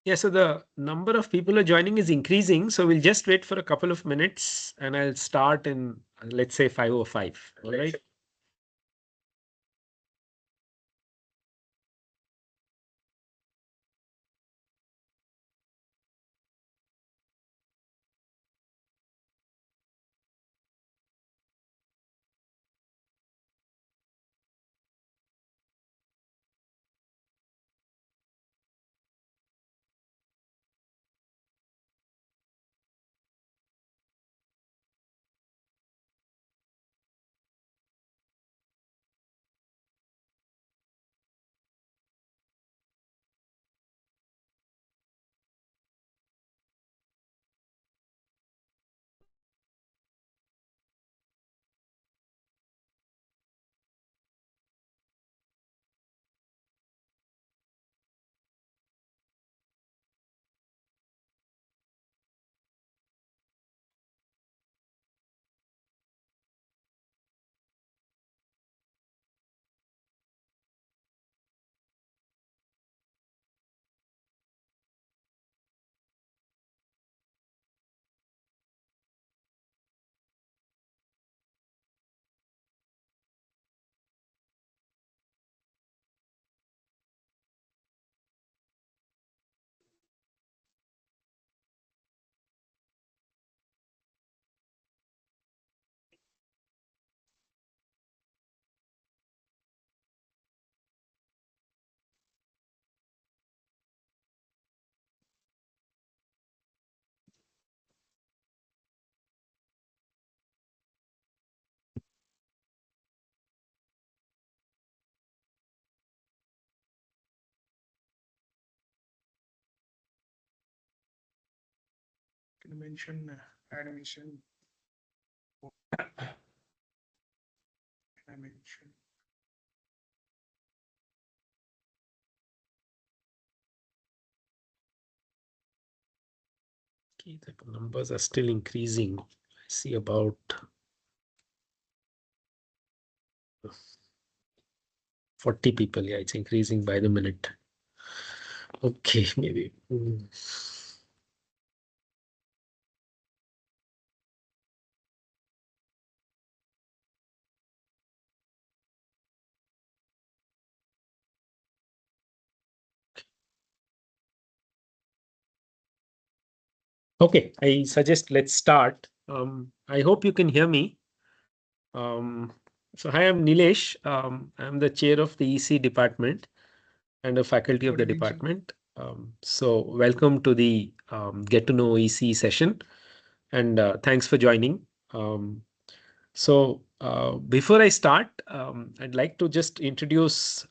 Yeah, so the number of people who are joining is increasing. So we'll just wait for a couple of minutes and I'll start in, let's say, 5:05. All right. Can you mention animation? Animation. Okay, the numbers are still increasing. I see about 40 people. Yeah, it's increasing by the minute. Okay, maybe. Okay, I suggest let's start. I hope you can hear me. Um, so hi, I'm Nilesh. I'm the chair of the ECE department and a faculty of Good the evening, sir. department. So welcome to the Get to Know ECE session, and thanks for joining. Before I start, I'd like to just introduce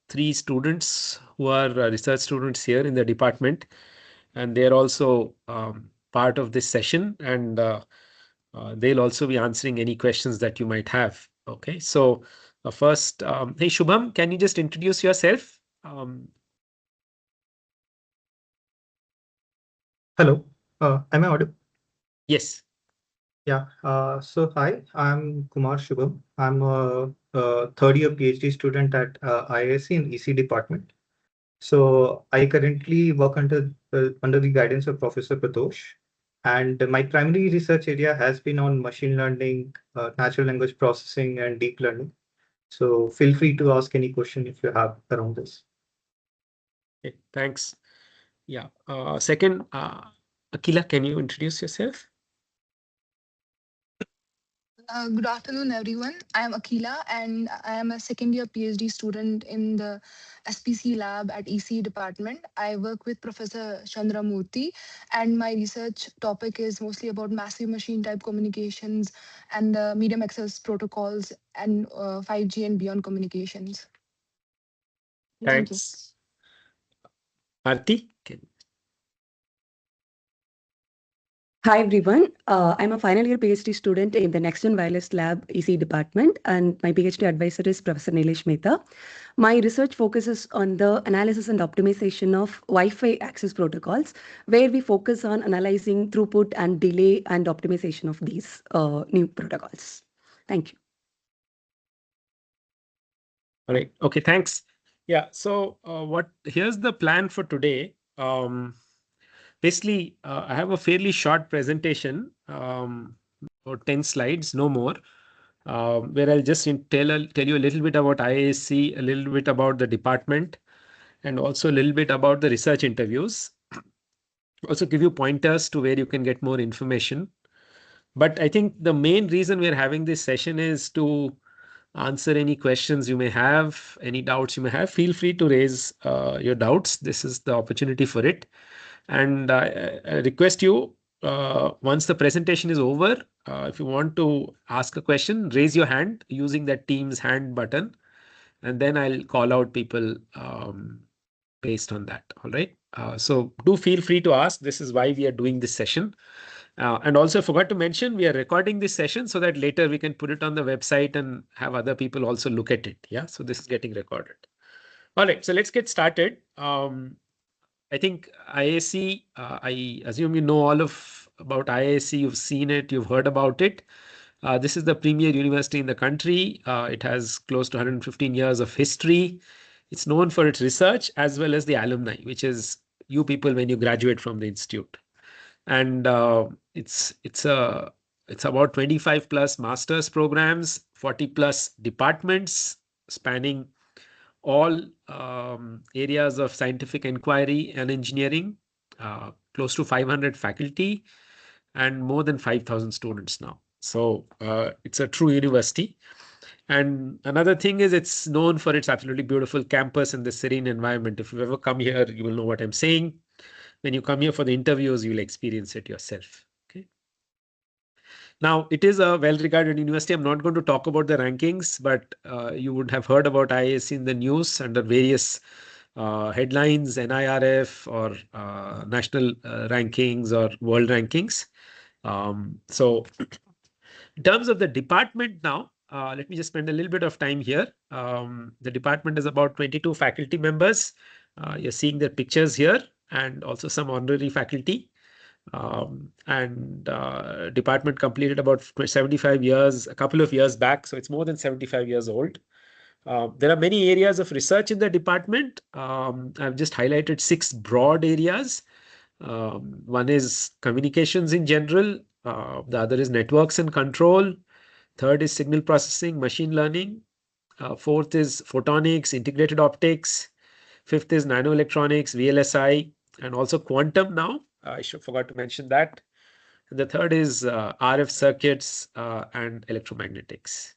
three students who are research students here in the department, and they're also part of this session, and they'll also be answering any questions that you might have. Okay, so first, hey Shubham, can you just introduce yourself? Hello, am I audible? Yes. Yeah. So hi, I'm Kumar Shubham. I'm a third year PhD student at IISc in EC department. So I currently work under the guidance of Professor Pradosh, and my primary research area has been on machine learning, natural language processing, and deep learning. So feel free to ask any question if you have around this. Okay, thanks. Yeah. Second, Akila, can you introduce yourself? Good afternoon, everyone. I am Akila, and I am a second year PhD student in the SPC lab at ECE Department. I work with Professor Chandramurthy, and my research topic is mostly about massive machine type communications and medium access protocols and 5G and beyond communications. Thank you. Thanks. Arti, Hi everyone, I'm a final year PhD student in the Next Gen Wireless Lab EC department, and my PhD advisor is Professor Nilesh Mehta. My research focuses on the analysis and optimization of Wi-Fi access protocols, where we focus on analyzing throughput and delay and optimization of these new protocols. Thank you. all right. Okay, thanks. Yeah. So here's the plan for today. Basically, I have a fairly short presentation, about 10 slides, no more, where I'll just tell you a little bit about IASC, a little bit about the department, and also a little bit about the research interviews. Also give you pointers to where you can get more information. But I think the main reason we're having this session is to answer any questions you may have, any doubts you may have. Feel free to raise your doubts. This is the opportunity for it. And I request you, once the presentation is over, if you want to ask a question, raise your hand using that Teams hand button, and then I'll call out people based on that. All right. So do feel free to ask. This is why we are doing this session. And also I forgot to mention, we are recording this session so that later we can put it on the website and have other people also look at it. Yeah. So this is getting recorded. All right. So let's get started. I think IAC, I assume you know all about IAC. You've seen it, you've heard about it. This is the premier university in the country. It has close to 115 years of history. It's known for its research as well as the alumni, which is you people when you graduate from the institute. And it's about 25 plus master's programs, 40 plus departments spanning all areas of scientific inquiry and engineering, close to 500 faculty and more than 5,000 students now. So it's a true university. And another thing is it's known for its absolutely beautiful campus and the serene environment. If you've ever come here, you will know what I'm saying. When you come here for the interviews, you'll experience it yourself. Okay. Now, it is a well-regarded university. I'm not going to talk about the rankings, but you would have heard about IISc in the news under various headlines, NIRF or national rankings or world rankings. So in terms of the department now, let me just spend a little bit of time here. The department is about 22 faculty members. You're seeing their pictures here and also some honorary faculty. Department completed about 75 years, a couple of years back. So it's more than 75 years old. There are many areas of research in the department. I've just highlighted 6 broad areas. One is communications in general. The other is networks and control. Third is signal processing, machine learning. Fourth is photonics, integrated optics. Fifth is nanoelectronics, VLSI, and also quantum now. I forgot to mention that. And the third is RF circuits and electromagnetics.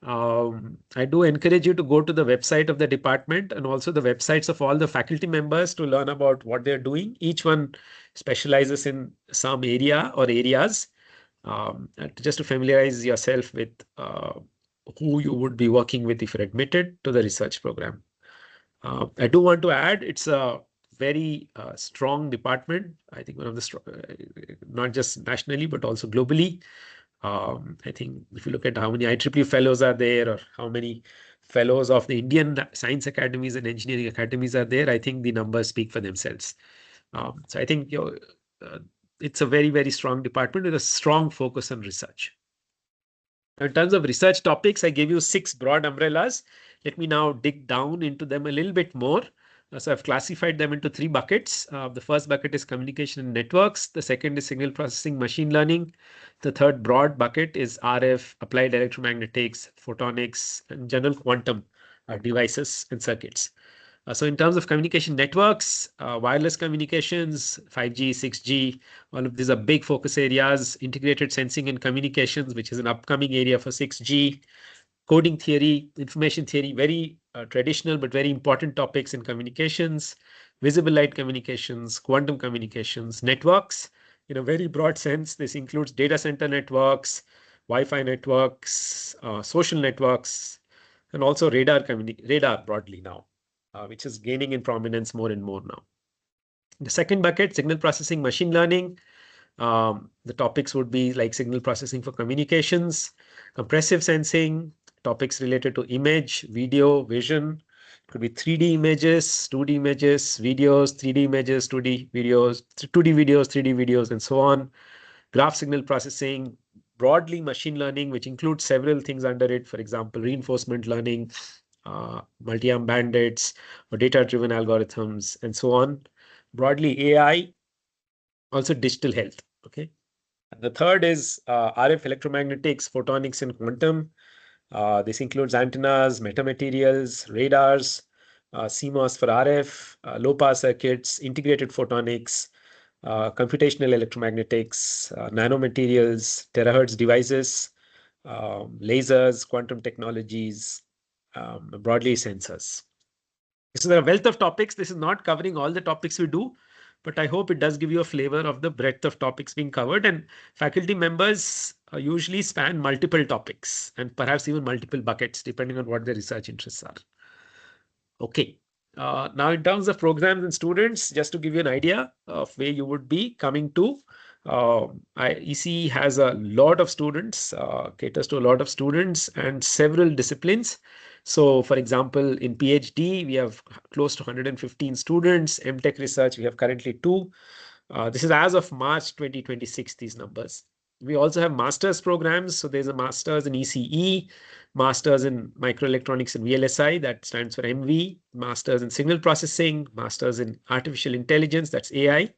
I do encourage you to go to the website of the department and also the websites of all the faculty members to learn about what they're doing. Each one specializes in some area or areas, just to familiarize yourself with who you would be working with if you're admitted to the research program. I do want to add, it's a very strong department. I think one of the not just nationally, but also globally. I think if you look at how many IEEE fellows are there or how many fellows of the Indian science academies and engineering academies are there, I think the numbers speak for themselves. So I think it's a very, very strong department with a strong focus on research. In terms of research topics, I gave you 6 broad umbrellas. Let me now dig down into them a little bit more. So I've classified them into 3 buckets. The first bucket is communication and networks. The second is signal processing, machine learning. The third broad bucket is RF, applied electromagnetics, photonics, and general quantum devices and circuits. So in terms of communication networks, wireless communications, 5G, 6G, all of these are big focus areas. Integrated sensing and communications, which is an upcoming area for 6G. Coding theory, information theory, very traditional but very important topics in communications. Visible light communications, quantum communications, networks. In a very broad sense, this includes data center networks, Wi-Fi networks, social networks, and also radar broadly now, which is gaining in prominence more and more now. The second bucket, signal processing, machine learning. The topics would be like signal processing for communications, compressive sensing, topics related to image, video, vision. It could be 3D images, 2D images, videos, 3D images, 2D videos, 2D videos, 3D videos, and so on. Graph signal processing, broadly machine learning, which includes several things under it. For example, reinforcement learning, multi-arm bandits, or data-driven algorithms, and so on. broadly AI, also digital health. Okay. And the third is RF electromagnetics, photonics, and quantum. This includes antennas, metamaterials, radars, CMOS for RF, low power circuits, integrated photonics, computational electromagnetics, nanomaterials, terahertz devices, lasers, quantum technologies, broadly sensors. So there are a wealth of topics. This is not covering all the topics we do, but I hope it does give you a flavor of the breadth of topics being covered. And faculty members usually span multiple topics and perhaps even multiple buckets, depending on what their research interests are. Okay. Now, in terms of programs and students, just to give you an idea of where you would be coming to, ECE has a lot of students, caters to a lot of students and several disciplines. So, for example, in PhD, we have close to 115 students. MTech research, we have currently 2. This is as of March 2026, these numbers. We also have master's programs. So there's a master's in ECE, master's in microelectronics and VLSI, that stands for MV, master's in signal processing, master's in artificial intelligence, that's AI.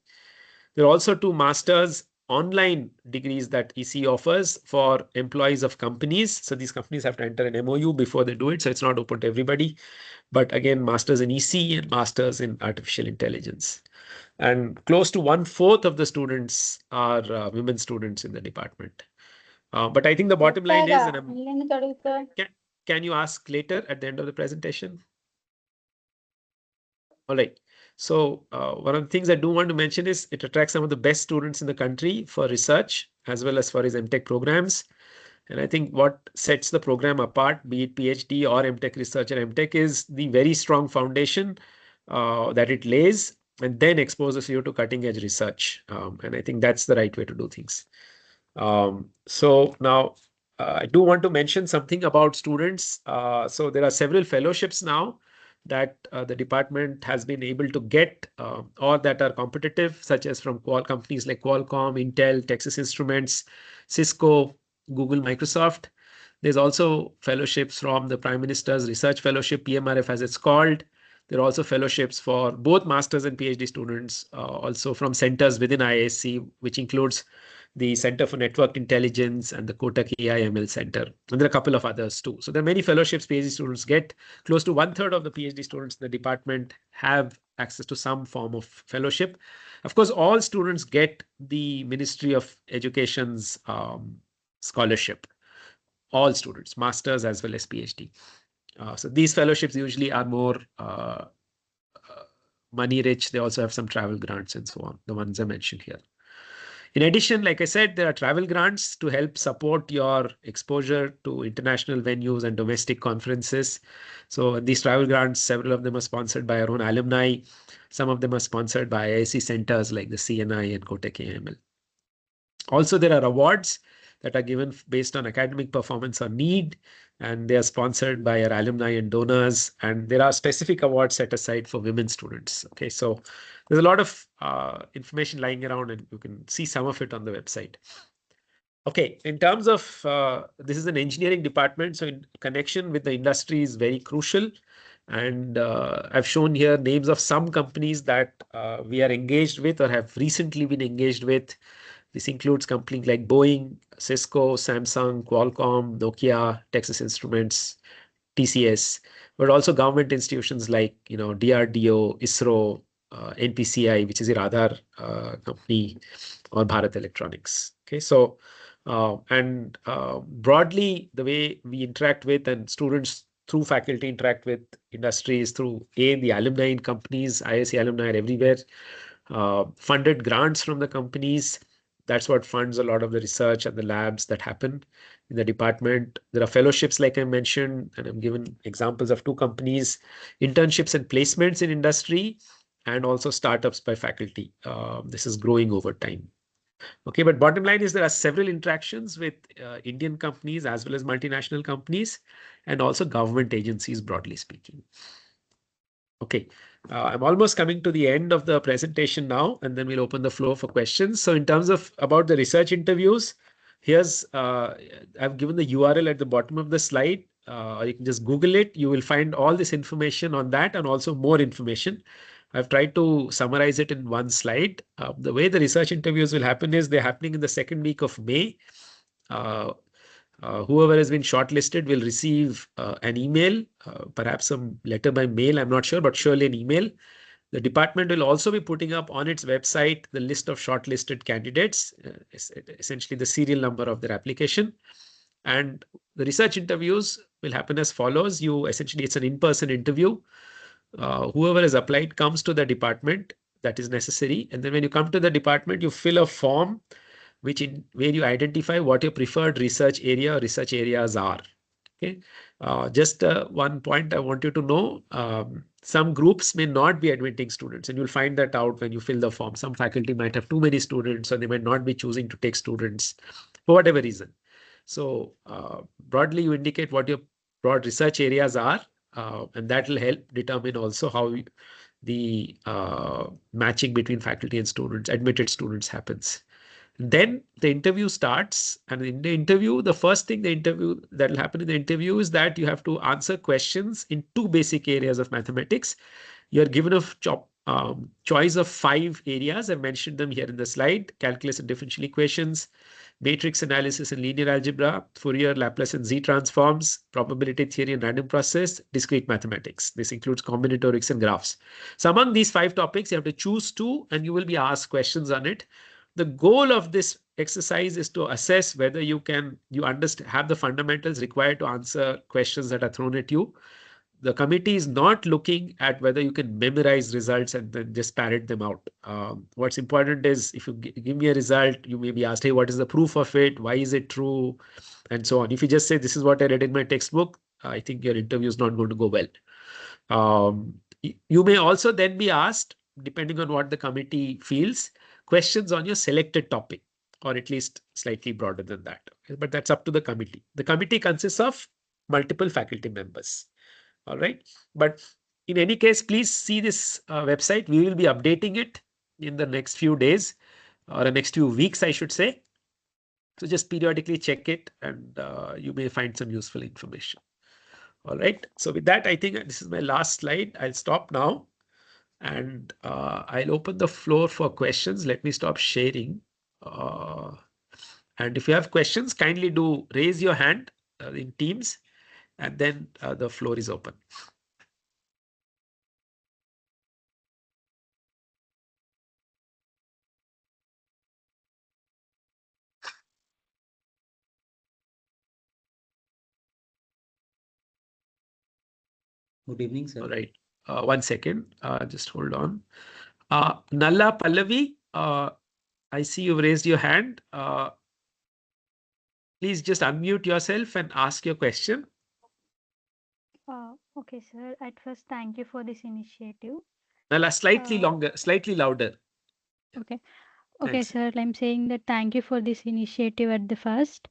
There are also 2 master's online degrees that ECE offers for employees of companies. So these companies have to enter an MOU before they do it. So it's not open to everybody. But again, master's in ECE and master's in artificial intelligence. And close to 1/4 of the students are women students in the department. But I think the bottom line is, can you ask later at the end of the presentation? All right. So one of the things I do want to mention is it attracts some of the best students in the country for research as well as for his MTech programs. And I think what sets the program apart, be it PhD or MTech research or MTech, is the very strong foundation that it lays and then exposes you to cutting edge research. And I think that's the right way to do things. So now I do want to mention something about students. So there are several fellowships now that the department has been able to get or that are competitive, such as from companies like Qualcomm, Intel, Texas Instruments, Cisco, Google, Microsoft. There's also fellowships from the Prime Minister's Research Fellowship, PMRF as it's called. There are also fellowships for both masters and PhD students, also from centers within IISc, which includes the Center for Network Intelligence and the Kotak AI ML Center. And there are a couple of others too. So there are many fellowships PhD students get. Close to 1/3 of the PhD students in the department have access to some form of fellowship. Of course, all students get the Ministry of Education's scholarship. All students, masters as well as PhD. So these fellowships usually are more money rich. They also have some travel grants and so on, the ones I mentioned here. In addition, like I said, there are travel grants to help support your exposure to international venues and domestic conferences. So these travel grants, several of them are sponsored by our own alumni. Some of them are sponsored by IISc centers like the CNI and Kotak AML. Also, there are awards that are given based on academic performance or need, and they are sponsored by our alumni and donors. And there are specific awards set aside for women students. Okay, so there's a lot of information lying around, and you can see some of it on the website. Okay, in terms of this is an engineering department, so in connection with the industry is very crucial. And I've shown here names of some companies that we are engaged with or have recently been engaged with. This includes companies like Boeing, Cisco, Samsung, Qualcomm, Nokia, Texas Instruments, TCS, but also government institutions like DRDO, ISRO, NPCI, which is the radar company, or Bharat Electronics. Okay, so broadly, the way we interact with and students through faculty interact with industries through the alumni in companies. IISc alumni are everywhere. Funded grants from the companies. That's what funds a lot of the research and the labs that happen in the department. There are fellowships, like I mentioned, and I'm given examples of 2 companies, internships and placements in industry, and also startups by faculty. This is growing over time. Okay, but bottom line is there are several interactions with Indian companies as well as multinational companies and also government agencies, broadly speaking. Okay, I'm almost coming to the end of the presentation now, and then we'll open the floor for questions. So in terms of about the research interviews, here's I've given the URL at the bottom of the slide. Or you can just Google it. You will find all this information on that and also more information. I've tried to summarize it in one slide. The way the research interviews will happen is they're happening in the second week of May. Whoever has been shortlisted will receive an email, perhaps some letter by mail, I'm not sure, but surely an email. The department will also be putting up on its website the list of shortlisted candidates, essentially the serial number of their application. And the research interviews will happen as follows. It's an in-person interview. Whoever has applied comes to the department, that is necessary. And then when you come to the department, you fill a form where you identify what your preferred research area or research areas are. Okay. Just one point I want you to know, some groups may not be admitting students, and you'll find that out when you fill the form. Some faculty might have too many students, or they might not be choosing to take students for whatever reason. So broadly, you indicate what your broad research areas are, and that will help determine also how the matching between faculty and students, admitted students, happens. Then the interview starts, and in the interview, the first thing that will happen in the interview is that you have to answer questions in two basic areas of mathematics. You're given a choice of 5 areas. I've mentioned them here in the slide: calculus and differential equations, matrix analysis and linear algebra, Fourier, Laplace and Z transforms, probability theory and random process, discrete mathematics. This includes combinatorics and graphs. So among these 5 topics, you have to choose 2, and you will be asked questions on it. The goal of this exercise is to assess whether you have the fundamentals required to answer questions that are thrown at you. The committee is not looking at whether you can memorize results and then just parrot them out. What's important is if you give me a result, you may be asked, hey, what is the proof of it? Why is it true? And so on. If you just say, this is what I read in my textbook, I think your interview is not going to go well. You may also then be asked, depending on what the committee feels, questions on your selected topic, or at least slightly broader than that. Okay? But that's up to the committee. The committee consists of multiple faculty members. All right. But in any case, please see this website. We will be updating it in the next few days, or the next few weeks, I should say. So just periodically check it, and you may find some useful information. All right. So with that, I think this is my last slide. I'll stop now, and I'll open the floor for questions. Let me stop sharing. And if you have questions, kindly do raise your hand in Teams, and then the floor is open. Good evening, sir. All right. 1 second. Just hold on. Nalla Pallavi, I see you've raised your hand. Please just unmute yourself and ask your question. Okay, sir. At first, thank you for this initiative. Nalla, slightly longer, slightly louder. Okay. Okay, Thanks. sir. I'm saying that thank you for this initiative at the first.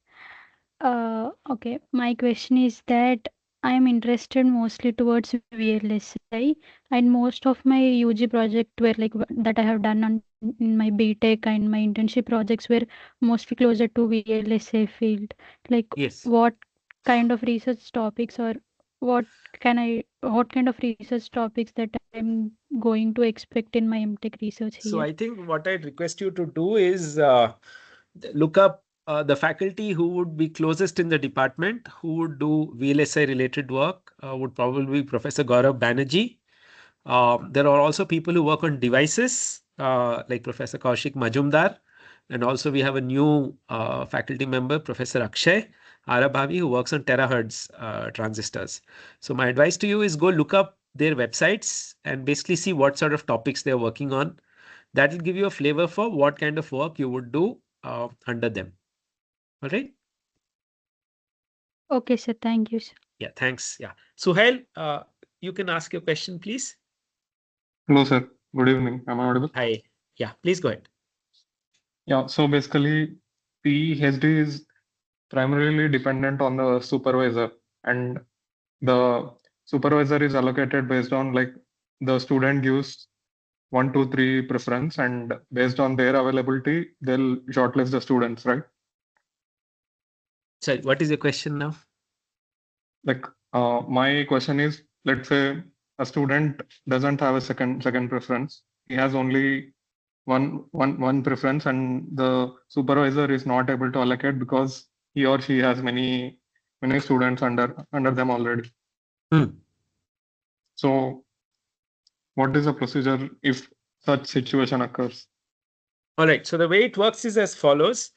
Okay. My question is that I'm interested mostly towards VLSI, and most of my UG project were like that I have done in my BTech, and my internship projects were mostly closer to VLSI field. Like, Yes. what kind of research topics, or what kind of research topics that I'm going to expect in my MTech research here? So I think what I'd request you to do is look up the faculty who would be closest in the department, who would do VLSI related work, would probably be Professor Gaurav Banerjee. There are also people who work on devices, like Professor Kaushik Majumdar. And also we have a new faculty member, Professor Akshay Arabhavi, who works on terahertz transistors. So my advice to you is go look up their websites and basically see what sort of topics they're working on. That will give you a flavor for what kind of work you would do under them. All right. Okay, sir. Thank you, sir. Yeah, thanks. Yeah. Suhail, you can ask your question, please. Hello, sir. Good evening. Am I audible? Hi. Yeah, please go ahead. Yeah, so basically, PhD is primarily dependent on the supervisor, and the supervisor is allocated based on like the student gives 1, 2, 3 preference, and based on their availability, they'll shortlist the students, right? Sorry, what is your question now? Like, my question is, let's say a student doesn't have a second preference. He has only one preference, and the supervisor is not able to allocate because he or she has many students under them already. So what is the procedure if such situation occurs? All right. So the way it works is as follows.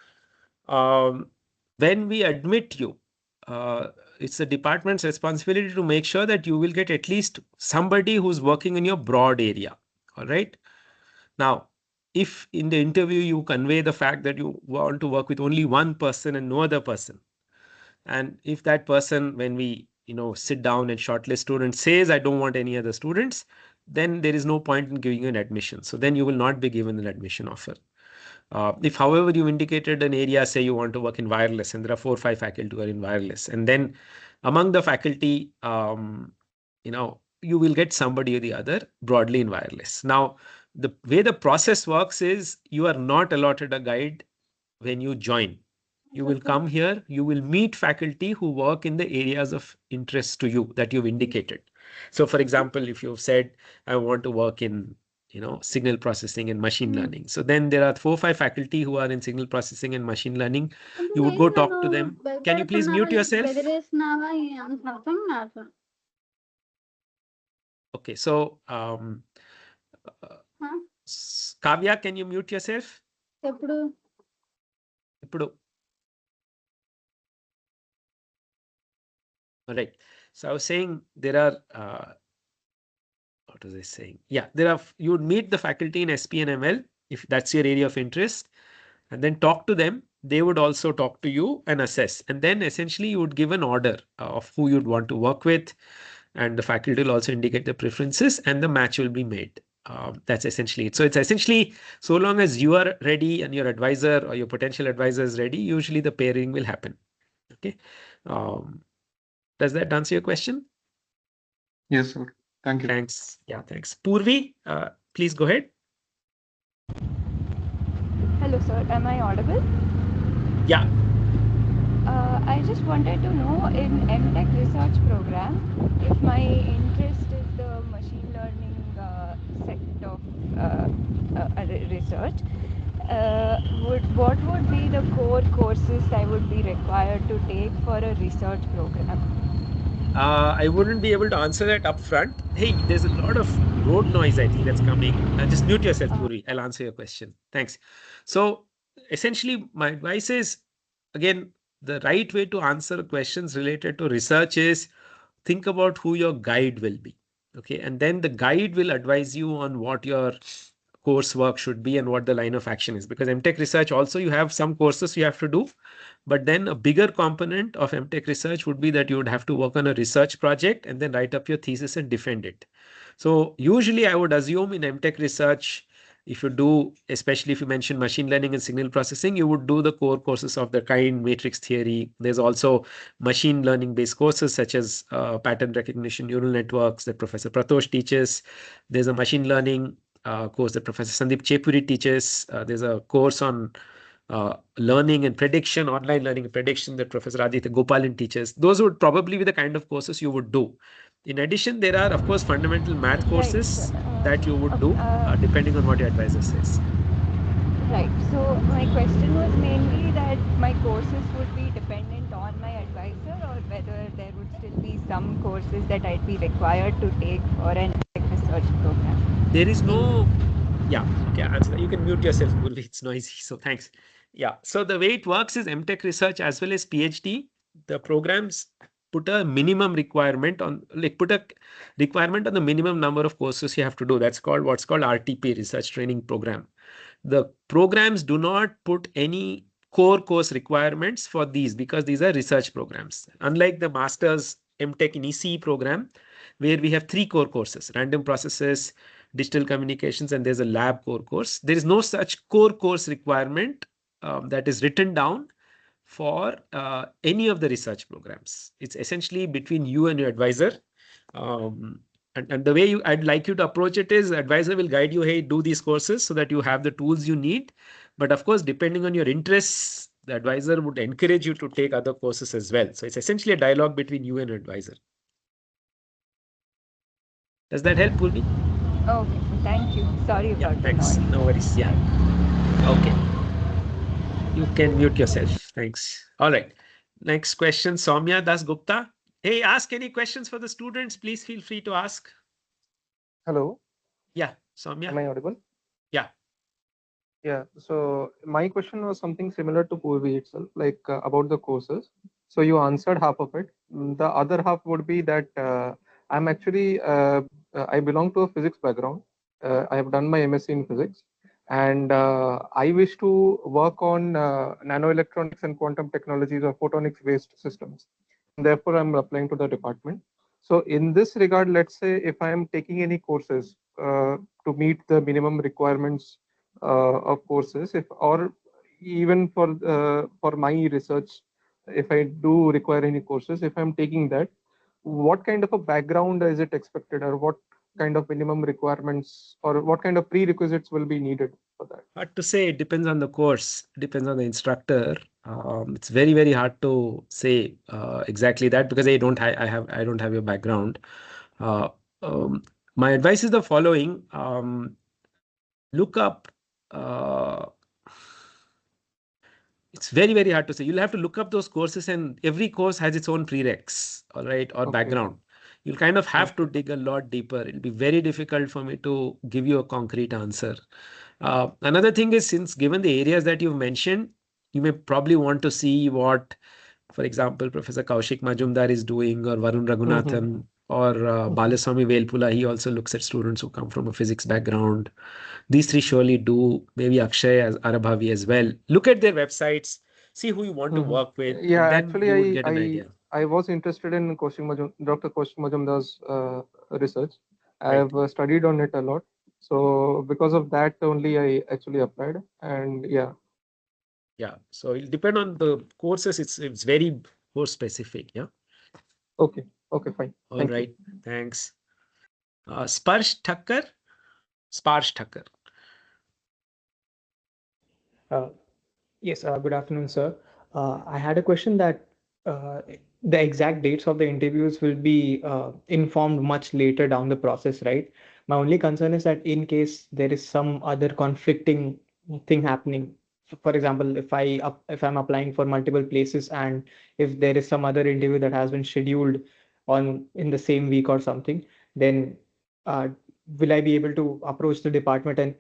When we admit you, it's the department's responsibility to make sure that you will get at least somebody who's working in your broad area. All right. Now, if in the interview you convey the fact that you want to work with only one person and no other person, and if that person, when we sit down and shortlist students, says I don't want any other students, then there is no point in giving you an admission. So then you will not be given an admission offer. If, however, you indicated an area, say you want to work in wireless, and there are 4 or 5 faculty who are in wireless, and then among the faculty, you will get somebody or the other broadly in wireless. Now, the way the process works is you are not allotted a guide when you join. You will come here, you will meet faculty who work in the areas of interest to you that you've indicated. So, for example, if you've said, I want to work in signal processing and machine learning. So then there are 4 or 5 faculty who are in signal processing and machine learning. You would go talk to them. Can you please mute yourself? Okay, so Kavya, can you mute yourself? Ippudu. All right. So I was saying there are what was I saying? Yeah, you would meet the faculty in SP and ML if that's your area of interest, and then talk to them. They would also talk to you and assess. And then essentially you would give an order of who you'd want to work with, and the faculty will also indicate the preferences, and the match will be made. That's essentially it. So it's essentially, so long as you are ready and your advisor or your potential advisor is ready, usually the pairing will happen. Okay. Does that answer your question? Yes, sir. Thank you. Thanks. Yeah, thanks. Purvi, please go ahead. Hello, sir. Am I audible? Yeah. I just wanted to know, in MTech research program, if my interest is the machine learning set of research, what would be the core courses I would be required to take for a research program? I wouldn't be able to answer that upfront. Hey, there's a lot of road noise, I think, that's coming. Just mute yourself, Puri. I'll answer your question. Thanks. So essentially, my advice is, again, the right way to answer questions related to research is think about who your guide will be. Okay. And then the guide will advise you on what your coursework should be and what the line of action is. Because MTech research also, you have some courses you have to do. But then a bigger component of MTech research would be that you would have to work on a research project and then write up your thesis and defend it. So usually I would assume in MTech research, if you do, especially if you mention machine learning and signal processing, you would do the core courses of the kind, matrix theory. There's also machine learning based courses such as pattern recognition, neural networks that Professor Pratosh teaches. There's a machine learning course that Professor Sandeep Chepuri teaches. There's a course on learning and prediction, online learning and prediction that Professor Aditya Gopalan teaches. Those would probably be the kind of courses you would do. In addition, there are, of course, fundamental math courses that you would do depending on what your advisor says. Right. So my question was mainly that my courses would be dependent on my advisor, or whether there would still be some courses that I'd be required to take for an research program. There is no, yeah, okay, answer that. You can mute yourself, Purvi. It's noisy, so thanks. Yeah, so the way it works is MTech research as well as PhD, the programs put a minimum requirement on, put a requirement on the minimum number of courses you have to do. That's called what's called RTP, Research Training Program. The programs do not put any core course requirements for these because these are research programs. Unlike the master's MTech in ECE program, where we have 3 core courses, random processes, digital communications, and there's a lab core course. There is no such core course requirement that is written down for any of the research programs. It's essentially between you and your advisor. And the way I'd like you to approach it is advisor will guide you, hey, do these courses so that you have the tools you need. But of course, depending on your interests, the advisor would encourage you to take other courses as well. So it's essentially a dialogue between you and your advisor. Does that help, Purvi? Okay, thank you. Sorry Yeah, about the thanks. noise. No worries. Yeah. Okay. You can mute yourself. Thanks. All right. Next question, Soumya Das Gupta. Hey, ask any questions for the students. Please feel free to ask. Hello, Yeah, am Soumya. I audible? Yeah. Yeah, so my question was something similar to Purvi itself, like about the courses. So you answered half of it. The other half would be that I'm actually, I belong to a physics background. I have done my MSc in physics, and I wish to work on nanoelectronics and quantum technologies or photonics based systems. And therefore, I'm applying to the department. So in this regard, let's say if I am taking any courses to meet the minimum requirements of courses, if or even for my research, if I do require any courses, if I'm taking that, what kind of a background is it expected, or what kind of minimum requirements, or what kind of prerequisites will be needed for that? Hard to say. It depends on the course, depends on the instructor. It's very, very hard to say exactly that because I don't have your background. Uh, um, my advice is the following. Look up. Uh, it's very, very hard to say. You'll have to look up those courses, and every course has its own prereqs, all right, or Okay. background. You'll kind of have to Okay. dig a lot deeper. It'll be very difficult for me to give you a concrete answer. Another thing is, since given the areas that you've mentioned, you may probably want to see what, for example, Professor Kaushik Majumdar is doing, or Varun Raghunathan, or Balaswamy Velpula. He also looks at students who come from a physics background. These three surely do, maybe Akshay as Arabhavi as well. Look at their websites, see who you want to work with, Yeah, and then actually, you would get an idea. I was interested in Dr. Kaushik Majumdar's research. I Right. have studied on it a lot. So because of that only, I actually applied. And yeah. Yeah. So it'll depend on the courses. It's very course specific. Yeah. Okay. Okay, fine. All Thank right. you. Thanks. Sparsh Thakkar. Sparsh Thakkar. Yes, good afternoon, sir. I had a question that the exact dates of the interviews will be informed much later down the process, right? My only concern is that in case there is some other conflicting thing happening, for example, if I'm applying for multiple places and if there is some other interview that has been scheduled on in the same week or something, then uh, will I be able to approach the department and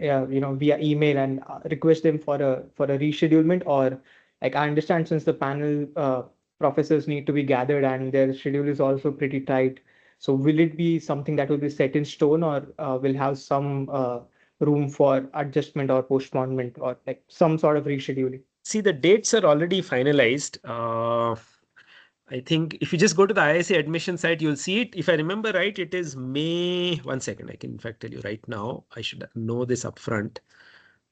via email and request them for a reschedulement? Or like I understand, since the panel professors need to be gathered and their schedule is also pretty tight, so will it be something that will be set in stone, or will have some room for adjustment or postponement or like some sort of rescheduling? See, the dates are already finalized. I think if you just go to the IISc admission site, you'll see it. If I remember right, it is May. 1 second. I can in fact tell you right now. I should know this upfront,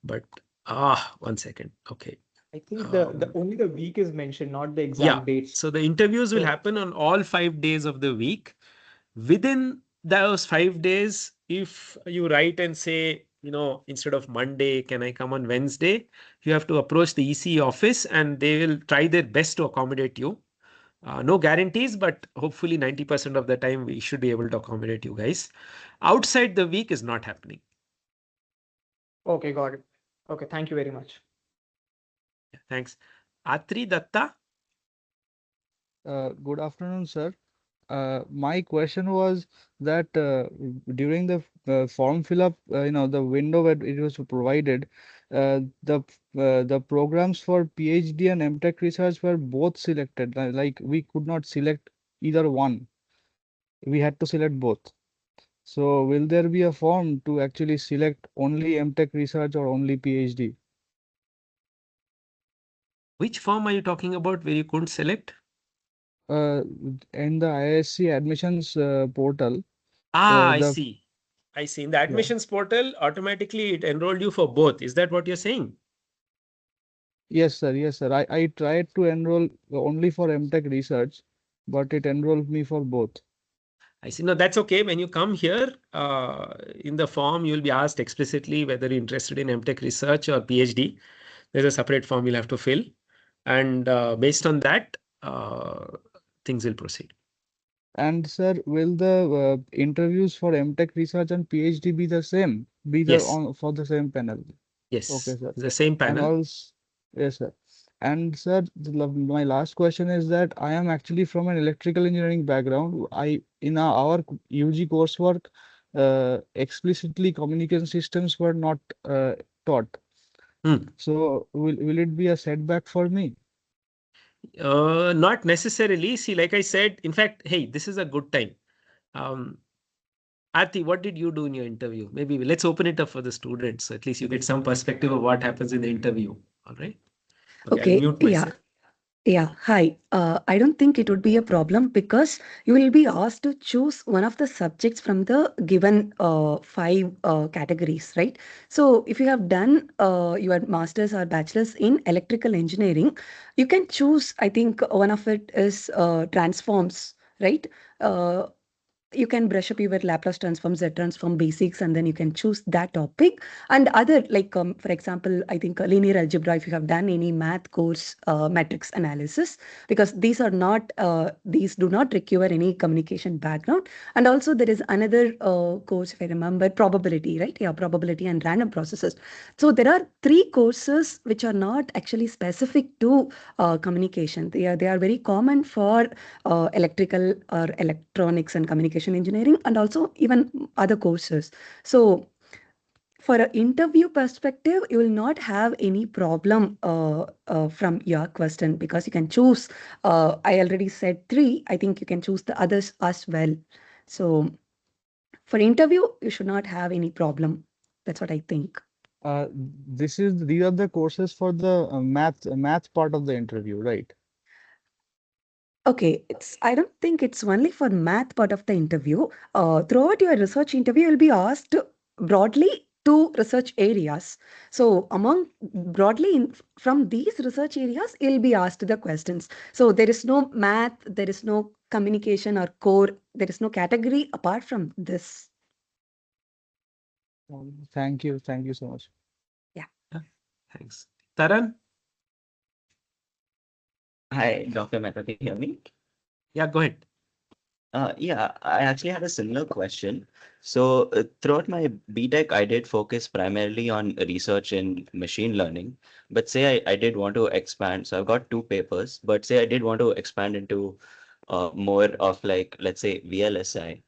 but 1 second. Okay. I think the only the week is mentioned, not the Yeah. exact dates. So the interviews will So happen on all 5 days of the week. Within those 5 days, if you write and say, instead of Monday, can I come on Wednesday? You have to approach the ECE office and they will try their best to accommodate you. No guarantees, but hopefully 90% of the time we should be able to accommodate you guys. Outside the week is not happening. okay, got it. Okay, thank you very much. Thanks. Atri Datta. Good afternoon, sir. My question was that during the form fill up, the window where it was provided, the programs for PhD and MTech research were both selected. Like we could not select either one. We had to select both. So will there be a form to actually select only MTech research or only PhD? Which form are you talking about where you couldn't select? In the ISC admissions portal. I The see. I see. In the yeah. admissions portal, automatically it enrolled you for both. Is that what you're saying? Yes, sir. Yes, sir. I tried to enroll only for MTech research, but it enrolled me for both. I see. No, that's okay. When you come here, in the form, you'll be asked explicitly whether you're interested in MTech research or PhD. There's a separate form you'll have to fill. And based on that, things will proceed. And sir, will the interviews for MTech research and PhD be the same? Be the Yes, on for the same panel? Okay, yes, sir. the same And panel. also, yes, sir. And sir, my last question is that I am actually from an electrical engineering background. In our UG coursework, explicitly communication systems were not taught. Hmm. So will it be a setback for me? Not necessarily. See, like I said, in fact, hey, this is a good time. Um, Aarti, what did you do in your interview? Maybe let's open it up for the students, so at least you get some perspective of what happens in the interview. All right. Okay, I'll Okay, mute yeah. myself. Yeah, hi. I don't think it would be a problem because you will be asked to choose one of the subjects from the given five categories, right? So if you have done your master's or bachelor's in electrical engineering, you can choose, I think one of it is transforms, right? Uh, you can brush up your Laplace transform, Z transform basics, and then you can choose that topic. And other, like, for example, I think linear algebra, if you have done any math course, matrix analysis, because these are not, these do not require any communication background. And also there is another course, if I remember, probability, right? Yeah, probability and random processes. So there are three courses which are not actually specific to communication. They are very common for electrical or electronics and communication engineering, and also even other courses. So for an interview perspective, you will not have any problem from your question, because you can choose. I already said three. I think you can choose the others as well. So for interview, you should not have any problem. That's what I think. These are the courses for the math part of the interview, right? Okay, I don't think it's only for math part of the interview. Throughout your research interview, you'll be asked broadly two research areas. So among broadly from these research areas, you'll be asked the questions. So there is no math, there is no communication or core, there is no category apart from this. Thank you. Thank you so much. Yeah. Thanks. Taran? Hi, Dr. Mehta, can you hear me? Yeah, go ahead. Yeah, I actually had a similar question. So, throughout my BTech, I did focus primarily on research in machine learning. But say I did want to expand, so I've got two papers, but say I did want to expand into more of like, let's say, VLSI.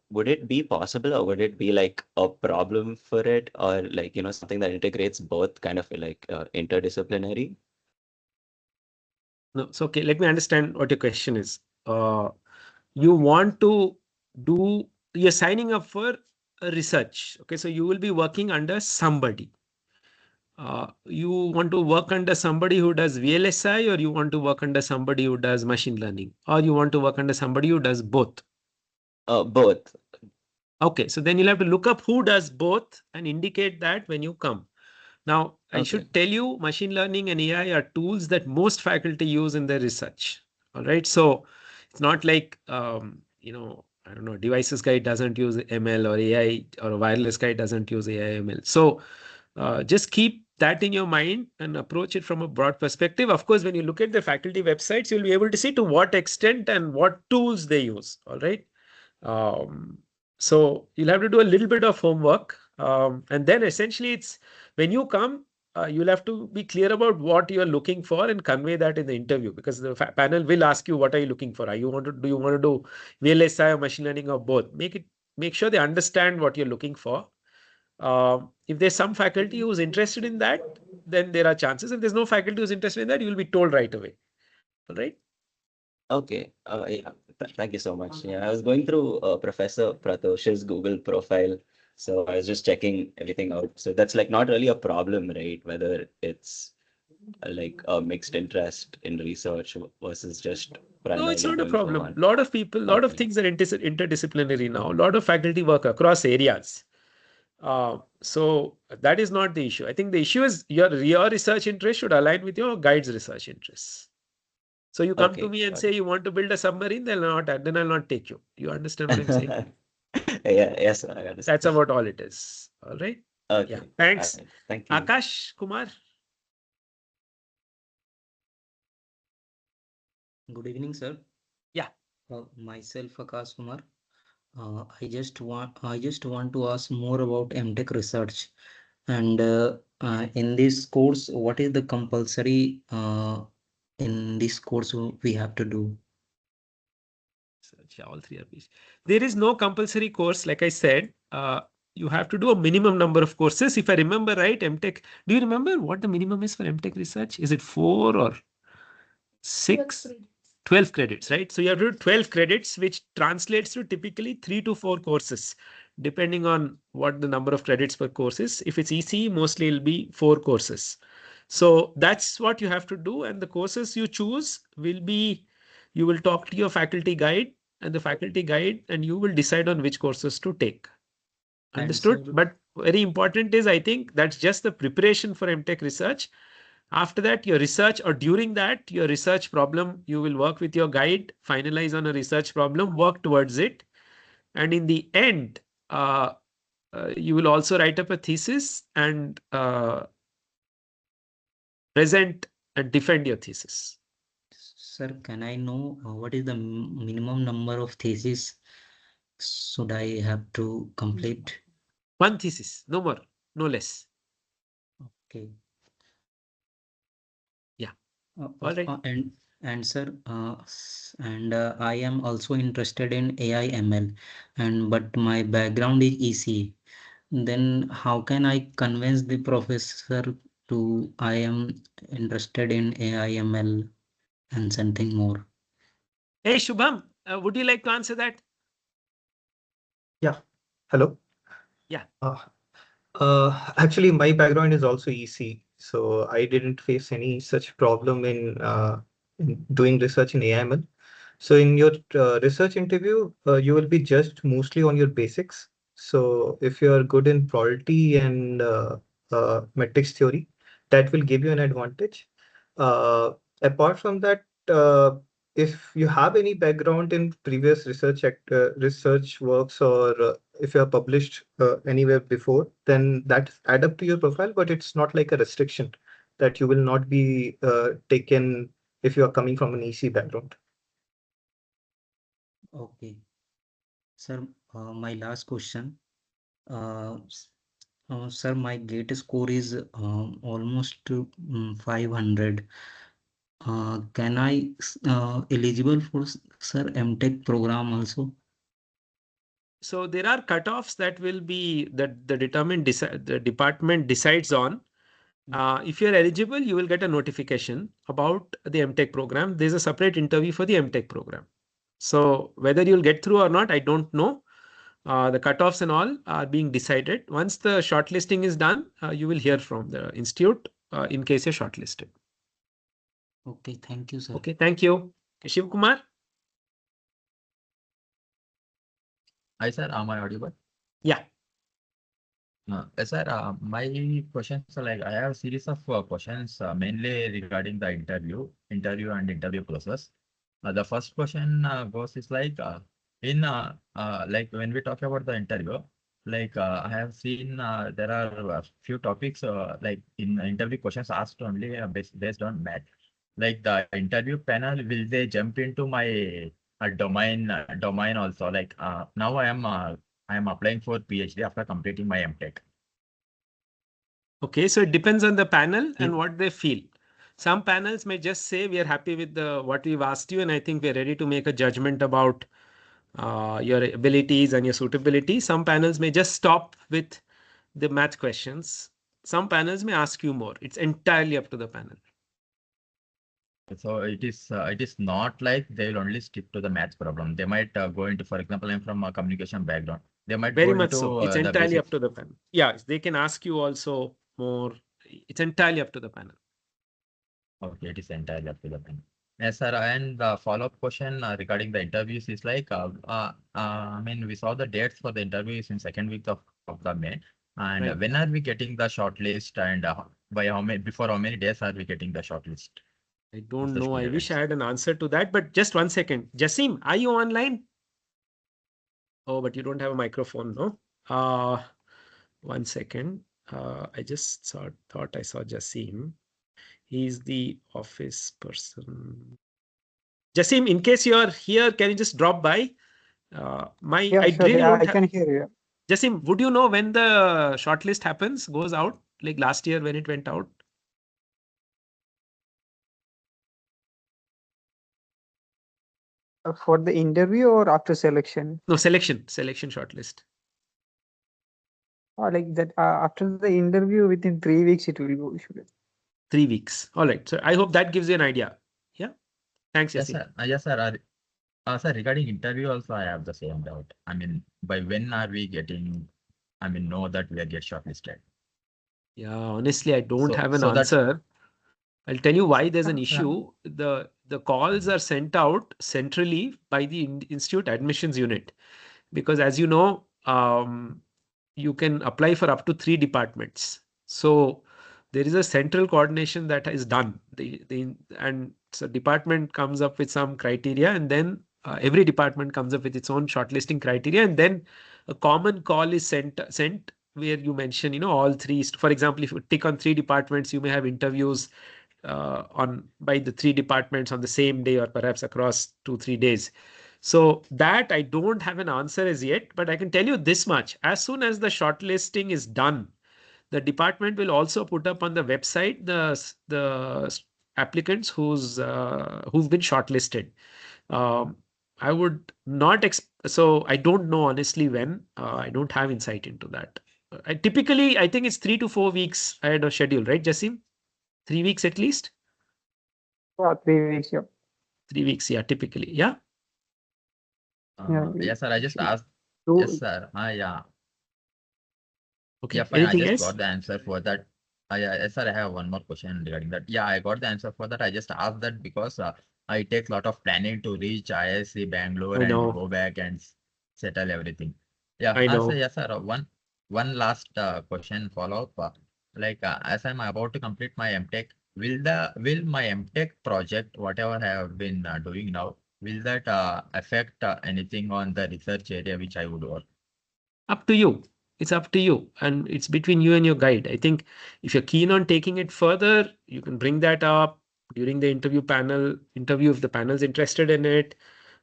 Would it be possible, or would it be like a problem for it, or like, something that integrates both kind of like interdisciplinary? No, it's okay. Let me understand what your question is. You want to do, you're signing up for a research. Okay, so you will be working under somebody. You want to work under somebody who does VLSI, or you want to work under somebody who does machine learning, or you want to work under somebody who does both? Both. Okay, so then you'll have to look up who does both and indicate that when you come. Now, I Okay. should tell you, machine learning and AI are tools that most faculty use in their research. All right, so it's not like I don't know, devices guy doesn't use ML, or AI, or a wireless guy doesn't use AI ML. So just keep that in your mind and approach it from a broad perspective. Of course, when you look at the faculty websites, you'll be able to see to what extent and what tools they use. All right. Um, so you'll have to do a little bit of homework. And then essentially it's when you come, you'll have to be clear about what you're looking for and convey that in the interview, because the panel will ask you, what are you looking for? Do you want to do VLSI or machine learning or both? Make sure they understand what you're looking for. If there's some faculty who's interested in that, then there are chances. If there's no faculty who's interested in that, you'll be told right away. All right. Okay. Yeah. Thank you so much. Yeah, I was going through Professor Pratosh's Google profile, so I was just checking everything out. So that's like not really a problem, right? Whether it's like a mixed interest in research versus just No, it's primarily not a going for problem. one. A lot of people, a lot of Okay. things are interdisciplinary now. A lot of faculty work across areas. So that is not the issue. I think the issue is your research interest should align with your guide's research interests. So you come to Okay. me and Got say you want to build a submarine, then I'll not take you. You understand what I'm saying? it. Yeah. Yes, I That's understand. about all it is. All right. Yeah. Okay. All Thanks. right. Thank you. Akash Kumar. Good evening, sir. Yeah. Myself, Akash Kumar. I just want to ask more about MTech research. And in this course, what is the compulsory in this course we have to do? Search, yeah, all three are based. There is no compulsory course, like I said. You have to do a minimum number of courses. If I remember right, MTech. Do you remember what the minimum is for MTech research? Is it 4 or 6? 12 credits, right? So you have to do 12 credits, which translates to typically 3 to 4 courses, depending on what the number of credits per course is. If it's ECE, mostly it'll be 4 courses. So that's what you have to do. And the courses you choose will be, you will talk to your faculty guide and the faculty guide, and you will decide on which courses to take. Understood? But very important is, I think that's just the preparation for MTech research. After that, your research, or during that, your research problem, you will work with your guide, finalize on a research problem, work towards it. And in the end, you will also write up a thesis and present and defend your thesis. Sir, can I know what is the minimum number of theses should I have to complete? One thesis, no more, no less. Okay. Yeah. All right. And sir, I am also interested in AI ML, but my background is ECE. Then how can I convince the professor to I am interested in AI ML and something more? Hey, Shubham, would you like to answer that? Yeah. Hello. Yeah. Actually, my background is also EC, so I didn't face any such problem in doing research in AML. So in your research interview, you will be judged mostly on your basics. So if you are good in probability and metrics theory, that will give you an advantage. Apart from that, if you have any background in previous research works, or if you have published anywhere before, then that add up to your profile, but it's not like a restriction that you will not be taken if you are coming from an EC background. Okay. Sir, my last question. Sir, my GATE score is almost 500. Can I eligible for sir MTech program also? So there are cutoffs that will be that the department decides on. If you're eligible, you will get a notification about the MTech program. There's a separate interview for the MTech program. So whether you'll get through or not, I don't know. The cutoffs and all are being decided. Once the shortlisting is done, you will hear from the institute in case you're shortlisted. Okay, thank you, sir. Okay, thank you. Shiv Kumar? Hi, sir. Am I audible? Yeah. Sir, my questions are like I have a series of questions mainly regarding the interview and interview process. The first question goes is like like when we talk about the interview, like I have seen there are a few topics like in interview questions asked only based on math. Like the interview panel, will they jump into my domain also? Like now I am applying for PhD after completing my MTech. Okay, so it depends on the panel and what they feel. Some panels may just say we are happy with what we've asked you, and I think we're ready to make a judgment about your abilities and your suitability. Some panels may just stop with the math questions. Some panels may ask you more. It's entirely up to the panel. So it is not like they will only stick to the maths problem. They might go into, for example, I'm from a communication background. They might Very go much into so. It's the entirely basics. up to the panel. Yeah, they can ask you also more. It's entirely up to the panel. Okay, it is entirely up to the panel. Yes, sir. And the follow-up question regarding the interviews is like, I mean, we saw the dates for the interviews in second week of the May. And Right. when are we getting the shortlist, and by how many, before how many days are we getting the shortlist? I don't know. I wish I had an answer to that, but just one second. Jasim, are you online? Oh, but you don't have a microphone, no? One second. I just thought I saw Jasim. He's the office person. Jasim, in case you're here, can you just drop by? Yeah, I sure. really I don't can hear you. Jasim, would you know when the shortlist goes out? Like last year when it went out? For the interview or after selection? No, selection shortlist. Or like that after the interview within 3 weeks it will go. 3 weeks. All right. So I hope that gives you an idea. Yeah. Thanks, Yes, Yasin. sir. Yes, sir. Sir, regarding interview also, I have the same doubt. I mean, by when are we getting, know that we are get shortlisted? Yeah, honestly, I don't have an So that answer. I'll tell you why there's an issue. The calls are sent out centrally by the institute admissions unit, because as you know, you can apply for up to 3 departments. So there is a central coordination that is done. And so department comes up with some criteria, and then every department comes up with its own shortlisting criteria, and then a common call is sent where you mention, all three. For example, if you tick on 3 departments, you may have interviews on by the 3 departments on the same day or perhaps across 2-3 days. So that I don't have an answer as yet, but I can tell you this much: as soon as the shortlisting is done, the department will also put up on the website the applicants who've been shortlisted. Um, I would not so I don't know honestly when. I don't have insight into that. I think it's 3 to 4 weeks ahead of schedule, right, Jasim? 3 weeks at least. Yeah, 3 weeks. Yeah. 3 weeks, yeah, typically, yeah. yes, sir. I just asked. So, Yes, sir. Yeah. Okay. Yeah, fine. I Anything just else? got the answer for that. Yes, sir. I have one more question regarding that. Yeah, I got the answer for that. I just asked that because I take a lot of planning to reach ISC Bangalore I and know. go back and settle everything. Yeah. I So know. yes, sir. One last question follow up. As I'm about to complete my MTech, will my MTech project, whatever I have been doing now, will that affect anything on the research area which I would work? Up to you. It's up to you, and it's between you and your guide. I think if you're keen on taking it further, you can bring that up during the interview if the panel's interested in it,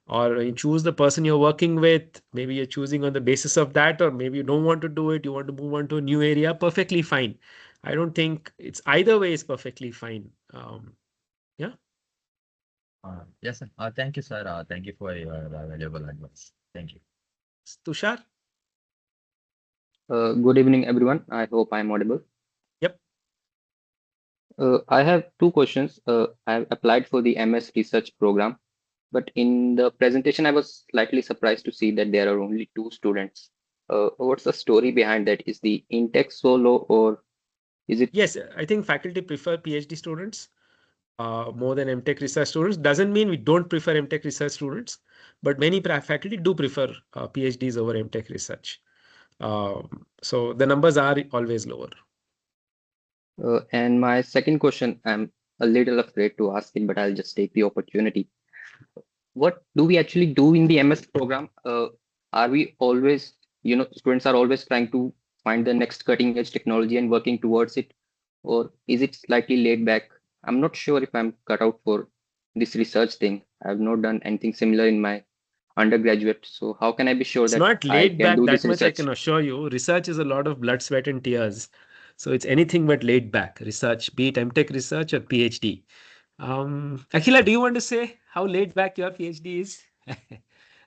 or you choose the person you're working with. Maybe you're choosing on the basis of that, or maybe you don't want to do it, you want to move on to a new area. Perfectly fine. I don't think it's either way is perfectly fine. Yeah. Yes, sir. Thank you, sir. Thank you for your valuable advice. Thank you. Tushar? Good evening, everyone. I hope I'm audible. Yep. I have two questions. I have applied for the MS research program, but in the presentation, I was slightly surprised to see that there are only two students. What's the story behind that? Is the intake so low, or is it? Yes, I think faculty prefer PhD students more than MTech research students. Doesn't mean we don't prefer MTech research students, but many faculty do prefer PhDs over MTech research. So the numbers are always lower. And my second question, I'm a little afraid to ask it, but I'll just take the opportunity. What do we actually do in the MS program? Are we always, students are always trying to find the next cutting edge technology and working towards it? Or is it slightly laid back? I'm not sure if I'm cut out for this research thing. I've not done anything similar in my undergraduate. So how can I be sure It's that not I laid can back do that this much, I research? can assure you. Research is a lot of blood, sweat, and tears. So it's anything but laid back research, be it MTech research or PhD. Akhila, do you want to say how laid back your PhD is?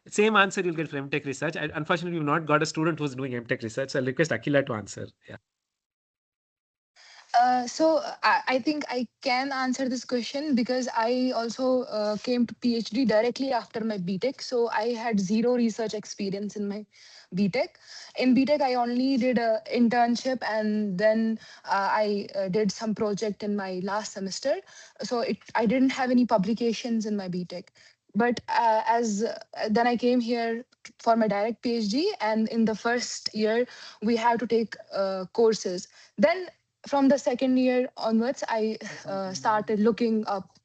Same answer you'll get from MTech research. Unfortunately, we've not got a student who's doing MTech research. So I'll request Akhila to answer. Yeah. I think I can answer this question because I also came to PhD directly after my BTech. So I had zero research experience in my BTech. In BTech, I only did a internship, and then I did some project in my last semester. So I didn't have any publications in my BTech. But as then I came here for my direct PhD, and in the first year we have to take courses. Then from the second year onwards, I started looking up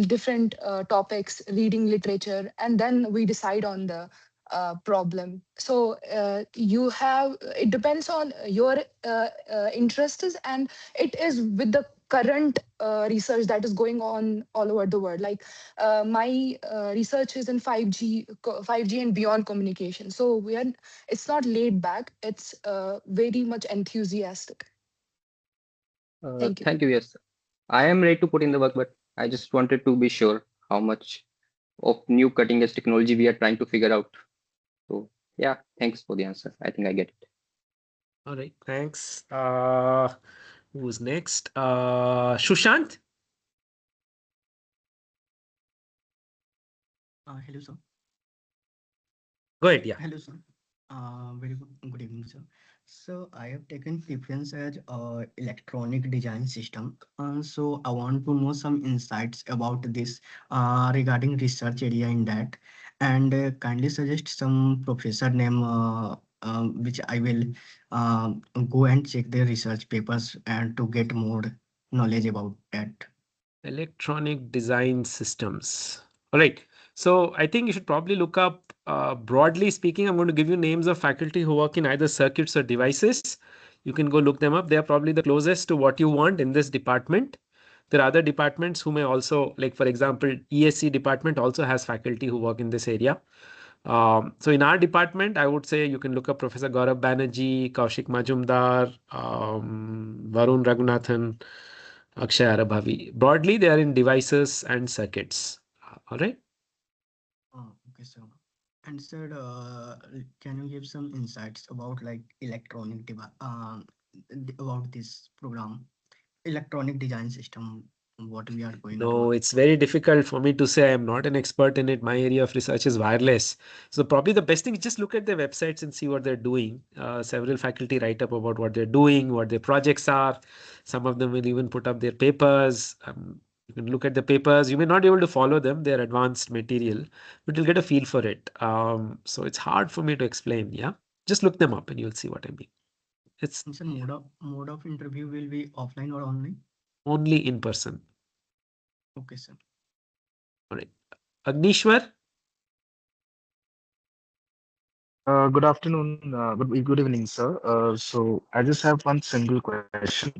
different topics, reading literature, and then we decide on the problem. So you have, it depends on your interests, and it is with the current research that is going on all over the world. Like my research is in 5G and beyond communication. So it's not laid back. It's very much enthusiastic. Thank you. Thank you. Yes, I am ready to put in the work, but I just wanted to be sure how much of new cutting edge technology we are trying to figure out. So yeah, thanks for the answer. I think I get it. All right, thanks. Who's next? Shushant? Hello, sir. Go ahead, yeah. Hello, sir. Very good evening, sir. So I have taken preference as electronic design system. So I want to know some insights about this regarding research area in that, and kindly suggest some professor name which I will go and check their research papers and to get more knowledge about that. Electronic design systems. All right. So I think you should probably look up, broadly speaking, I'm going to give you names of faculty who work in either circuits or devices. You can go look them up. They are probably the closest to what you want in this department. There are other departments who may also, like for example, ESE department also has faculty who work in this area. So in our department, I would say you can look up Professor Gaurav Banerjee, Kaushik Majumdar, Varun Raghunathan, Akshay Arabhavi. Broadly, they are in devices and circuits. All right. Okay, sir. And sir, can you give some insights about like electronic device, about this program, electronic design system, what we are going to No, work? it's very difficult for me to say. I am not an expert in it. My area of research is wireless. So probably the best thing is just look at their websites and see what they're doing. Several faculty write up about what they're doing, what their projects are. Some of them will even put up their papers. You can look at the papers. You may not be able to follow them. They're advanced material, but you'll get a feel for it. So it's hard for me to explain. Yeah, just look them up and you'll see what I mean. It's And sir, mode of interview will be offline or online? only in person. Okay, sir. All right. Agnishwar? Good afternoon, good evening, sir. So I just have one single question.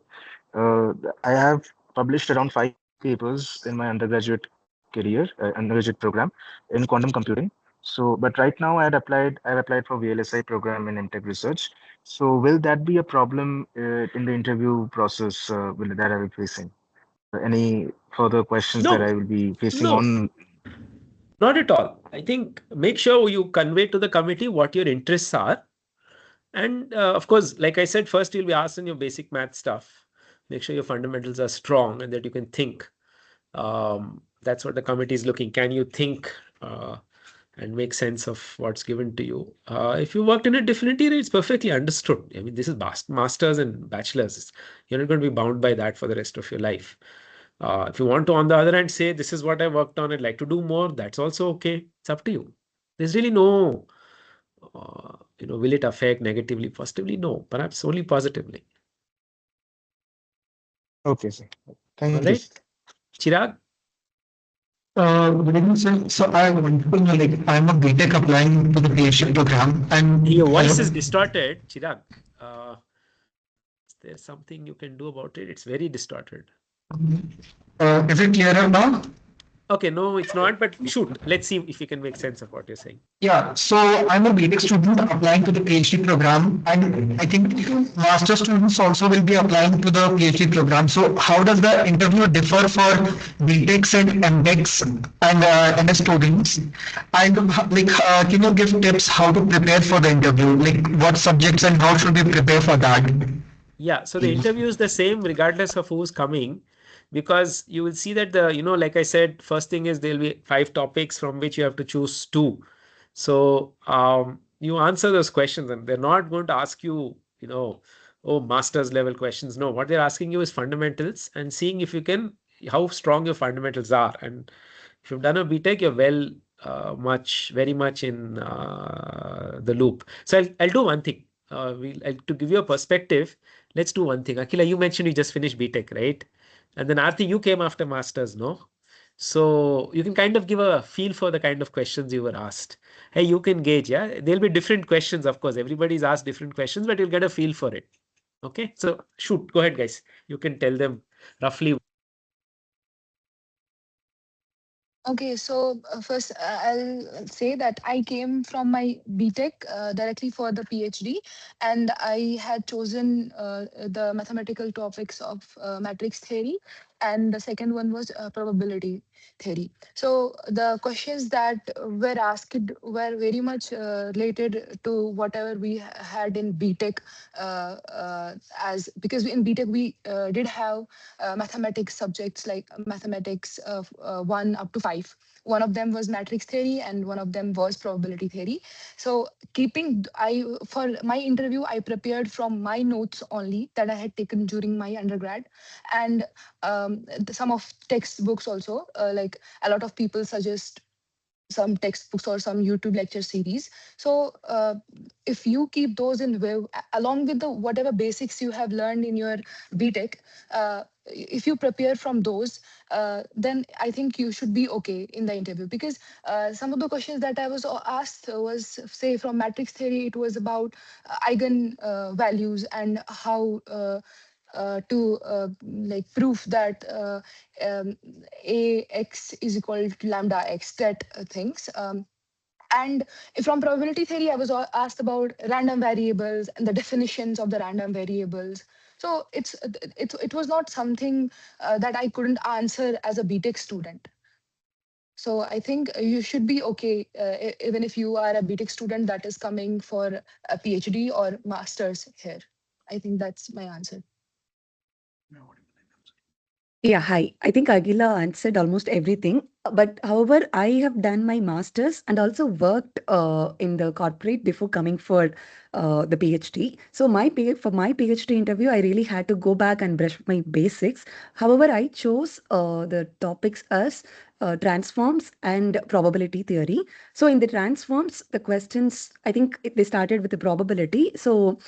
I have published around 5 papers in my undergraduate career, undergraduate program in quantum computing. So, but right now I've applied for VLSI program in MTech research. So, will that be a problem in the interview process that I will be facing? Any further questions that I No, will be facing no. on? Not at all. I think make sure you convey to the committee what your interests are. And of course, like I said, first you'll be asked in your basic math stuff. Make sure your fundamentals are strong and that you can think. That's what the committee is looking. Can you think and make sense of what's given to you? If you worked in a different area, it's perfectly understood. I mean, this is masters and bachelors. You're not going to be bound by that for the rest of your life. If you want to, on the other hand, say, this is what I worked on, I'd like to do more, that's also okay. It's up to you. There's really no, will it affect negatively, positively? No, perhaps only positively. Okay, sir. All Thank you. right. Chirag? Good evening, sir. So I want to know, like, I'm a BTech applying to the PhD program, and Your voice is distorted, Chirag. Is there something you can do about it? It's very distorted. Is it clearer now? Okay, no, it's not, but shoot, let's see if we can make sense of what you're saying. Yeah, so I'm a BTech student applying to the PhD program, and I think master students also will be applying to the PhD program. So how does the interview differ for BTechs and MTechs and MS students? And can you give tips how to prepare for the interview? Like what subjects and how should we prepare for that? Yeah, so the interview is the same regardless of who's coming, because you will see that like I said, first thing is there'll be 5 topics from which you have to choose 2. So you answer those questions and they're not going to ask you, oh, master's level questions. No, what they're asking you is fundamentals and seeing if you can, how strong your fundamentals are. And if you've done a BTech, you're very much in the loop. So I'll do one thing. To give you a perspective, let's do one thing. Akila, you mentioned you just finished BTech, right? And then Aarti, you came after masters, no? So you can kind of give a feel for the kind of questions you were asked. Hey, you can gauge, yeah? There'll be different questions, of course. Everybody's asked different questions, but you'll get a feel for it. Okay, so shoot, go ahead, guys. You can tell them roughly. Okay, so first I'll say that I came from my BTech directly for the PhD, and I had chosen the mathematical topics of matrix theory, and the second one was probability theory. So the questions that were asked were very much related to whatever we had in BTech, as because in BTech we did have mathematics subjects like mathematics 1 up to 5. One of them was matrix theory and one of them was probability theory. So for my interview I prepared from my notes only that I had taken during my undergrad, and some of textbooks also, like a lot of people suggest some textbooks or some YouTube lecture series. So if you keep those in view, along with the whatever basics you have learned in your BTech, if you prepare from those, then I think you should be okay in the interview. Because some of the questions that I was asked was, say, from matrix theory, it was about eigen values and how to like prove that ax is equal to lambda x, that things. And from probability theory, I was asked about random variables and the definitions of the random variables. So it was not something that I couldn't answer as a BTech student. So I think you should be okay, even if you are a BTech student that is coming for a PhD or master's here. I think that's my answer. Yeah, hi. I think Agila answered almost everything. But however, I have done my master's and also worked in the corporate before coming for the PhD. So for my PhD interview, I really had to go back and brush my basics. However, I chose the topics as transforms and probability theory. So in the transforms, the questions, I think they started with the probability. So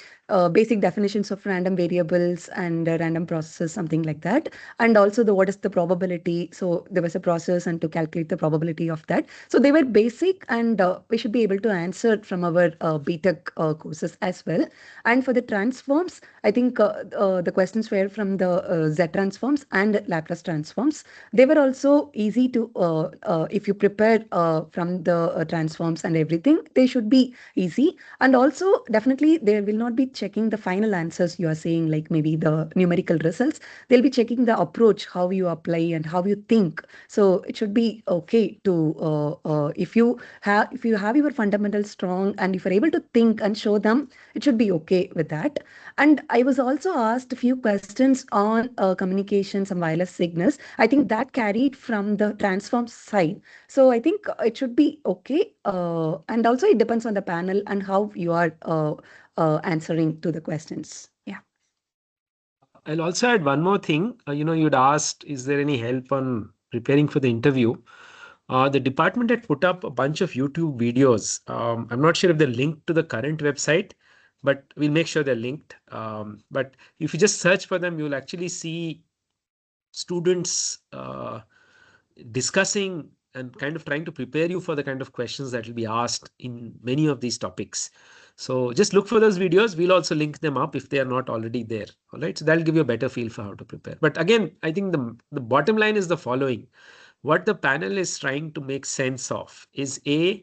basic definitions of random variables and random processes, something like that. And also what is the probability. So there was a process and to calculate the probability of that. So they were basic, and we should be able to answer from our BTech courses as well. And for the transforms, I think the questions were from the Z transforms and Laplace transforms. They were also easy to, if you prepare from the transforms and everything, they should be easy. And also definitely they will not be checking the final answers you are saying, like maybe the numerical results. They'll be checking the approach, how you apply and how you think. So it should be okay to, if you have your fundamentals strong and if you're able to think and show them, it should be okay with that. And I was also asked a few questions on communications and wireless signals. I think that carried from the transform side. So I think it should be okay. And also it depends on the panel and how you are answering to the questions. Yeah. I'll also add one more thing. You'd asked, is there any help on preparing for the interview? The department had put up a bunch of YouTube videos. I'm not sure if they're linked to the current website, but we'll make sure they're linked. But if you just search for them, you'll actually see students discussing and kind of trying to prepare you for the kind of questions that will be asked in many of these topics. So just look for those videos. We'll also link them up if they are not already there. All right. So that'll give you a better feel for how to prepare. But again, I think the bottom line is the following. What the panel is trying to make sense of is do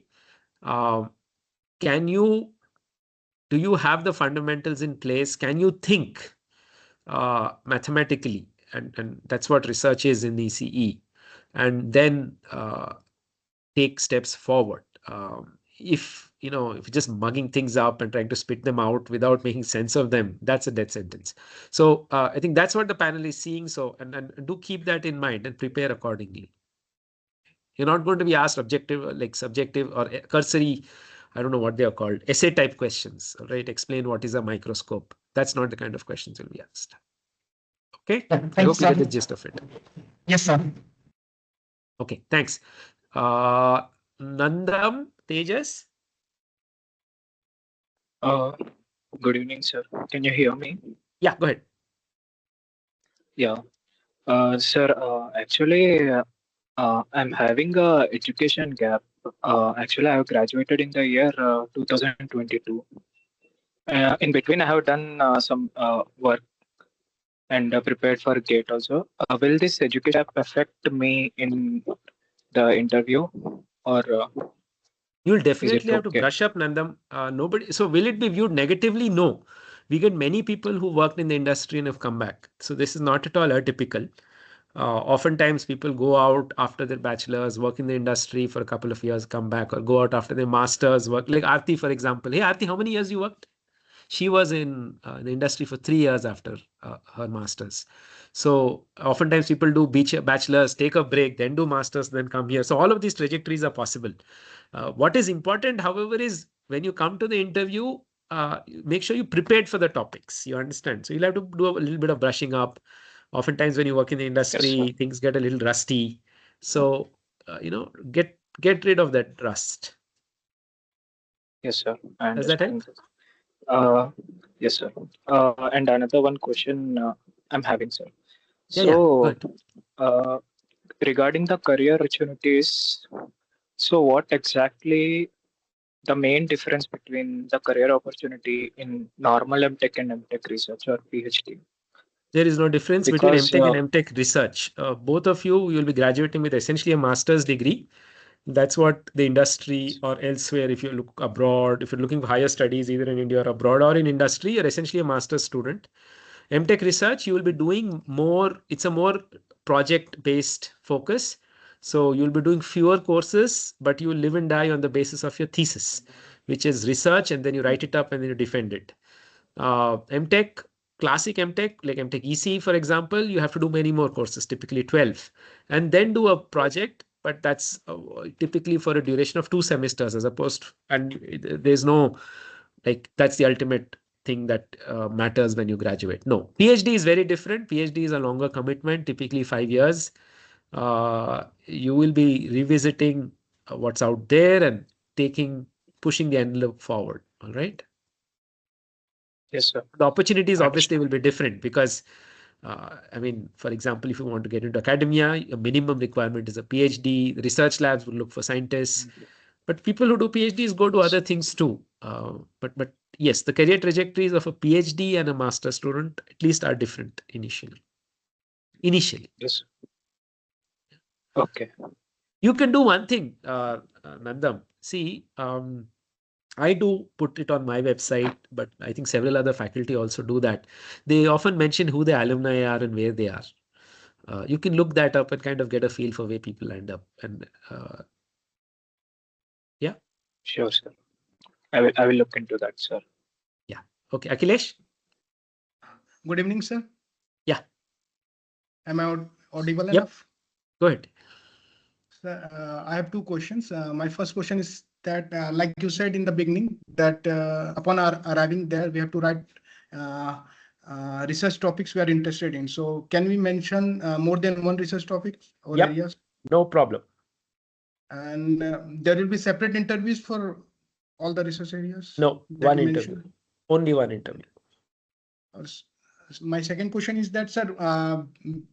you have the fundamentals in place? Can you think mathematically? And that's what research is in ECE. And then take steps forward. If you're just mugging things up and trying to spit them out without making sense of them, that's a death sentence. So I think that's what the panel is seeing. So and do keep that in mind and prepare accordingly. You're not going to be asked subjective or cursory, I don't know what they are called, essay type questions, right? Explain what is a microscope. That's not the kind of questions you'll be asked. Okay, I hope you get the gist of it. Yes, sir. Okay, thanks. Nandam, Tejas? Good evening, sir. Can you hear me? Yeah, go ahead. Yeah. Sir, actually, I'm having a education gap. Actually, I have graduated in the year 2022. In between, I have done some work. and prepared for GATE also. Will this education gap affect me in the interview, or You'll is it definitely have to okay? brush up, Nandam. Nobody. So will it be viewed negatively? No. We get many people who worked in the industry and have come back. So this is not at all atypical. Oftentimes people go out after their bachelor's, work in the industry for a couple of years, come back, or go out after their master's, work like Aarti, for example. Hey, Aarti, how many years you worked? She was in the industry for 3 years after her master's. So oftentimes people do bachelor's, take a break, then do master's, then come here. So all of these trajectories are possible. What is important, however, is when you come to the interview, make sure you prepared for the topics. You understand? So you'll have to do a little bit of brushing up. Oftentimes, when you work in the Yes, sir. industry, things get a little rusty. So get rid of that rust. Yes, sir. I Does that help? understand. Yes, sir. And another one question I'm having, sir. Yeah. So, Good. regarding the career opportunities, so what exactly the main difference between the career opportunity in normal MTech and MTech research or PhD? There is no difference between Because MTech and MTech research. Both of you will be graduating with essentially a master's degree. That's what the industry or elsewhere, if you look abroad, if you're looking for higher studies, either in India or abroad or in industry, you're essentially a master's student. MTech research, you will be doing more, it's a more project-based focus. So you'll be doing fewer courses, but you will live and die on the basis of your thesis, which is research, and then you write it up and then you defend it. MTech, classic MTech, like MTech ECE, for example, you have to do many more courses, typically 12, and then do a project, but that's typically for a duration of 2 semesters as opposed, and there's no, like, that's the ultimate thing that matters when you graduate. No, PhD is very different. PhD is a longer commitment, typically 5 years. You will be revisiting what's out there and pushing the envelope forward. All right. yes, sir. The opportunities obviously Understood. will be different because, I mean, for example, if you want to get into academia, a minimum requirement is a PhD. The research labs will look for scientists, but people who do PhDs go to other things too. But yes, the career trajectories of a PhD and a master student at least are different initially. Yes. Okay. You can do one thing, Nandam. See, I do put it on my website, but I think several other faculty also do that. They often mention who the alumni are and where they are. You can look that up and kind of get a feel for where people end up. And yeah. Sure, sir. I will look into that, sir. Yeah. Okay. Akhilesh? Good evening, sir. Yeah. Am I audible Yep. enough? Go ahead. Sir, I have two questions. My first question is that, like you said in the beginning, that upon our arriving there, we have to write research topics we are interested in. So can we mention more than one research topic or Yep. areas? No problem. And there will be separate interviews for all the research areas? No, that one you interview. mentioned? Only one interview. My second question is that, sir,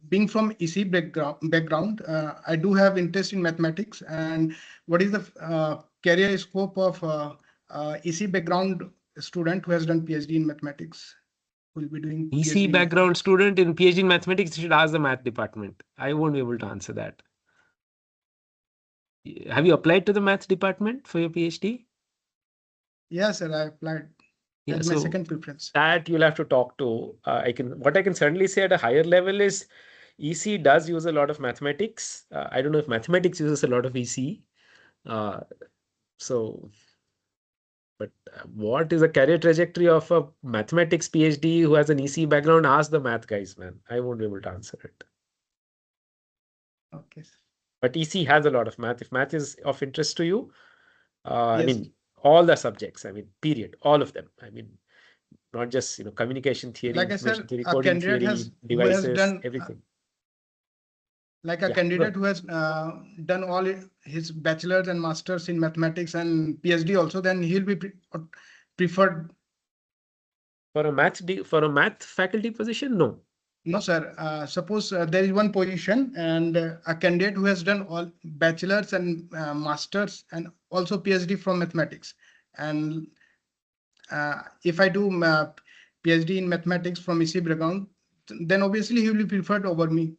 being from ECE background, I do have interest in mathematics. And what is the career scope of ECE background student who has done PhD in mathematics? Who will be doing ECE PhD background student in PhD in mathematics, you should ask the math department. I won't be able to answer that. Have you applied to the math department for your PhD? Yes, sir, I applied. Yeah, That's my so second preference. that you'll have to talk to. What I can certainly say at a higher level is ECE does use a lot of mathematics. I don't know if mathematics uses a lot of ECE. But what is the career trajectory of a mathematics PhD who has an ECE background? Ask the math guys, man. I won't be able to answer it. Okay. But ECE has a lot of math. If math is of interest to you, I Yes. mean, all the subjects, I mean, period, all of them. I mean, not just, communication theory, Like I information said, theory, a coding candidate theory, who has devices, done everything. like a Yeah, candidate good. who has done all his bachelor's and master's in mathematics and PhD also, then he'll be preferred. For a math faculty position, no. No, sir. Suppose there is one position and a candidate who has done all bachelor's and master's and also PhD from mathematics. And if I do PhD in mathematics from ECE background, then obviously he will be preferred over me.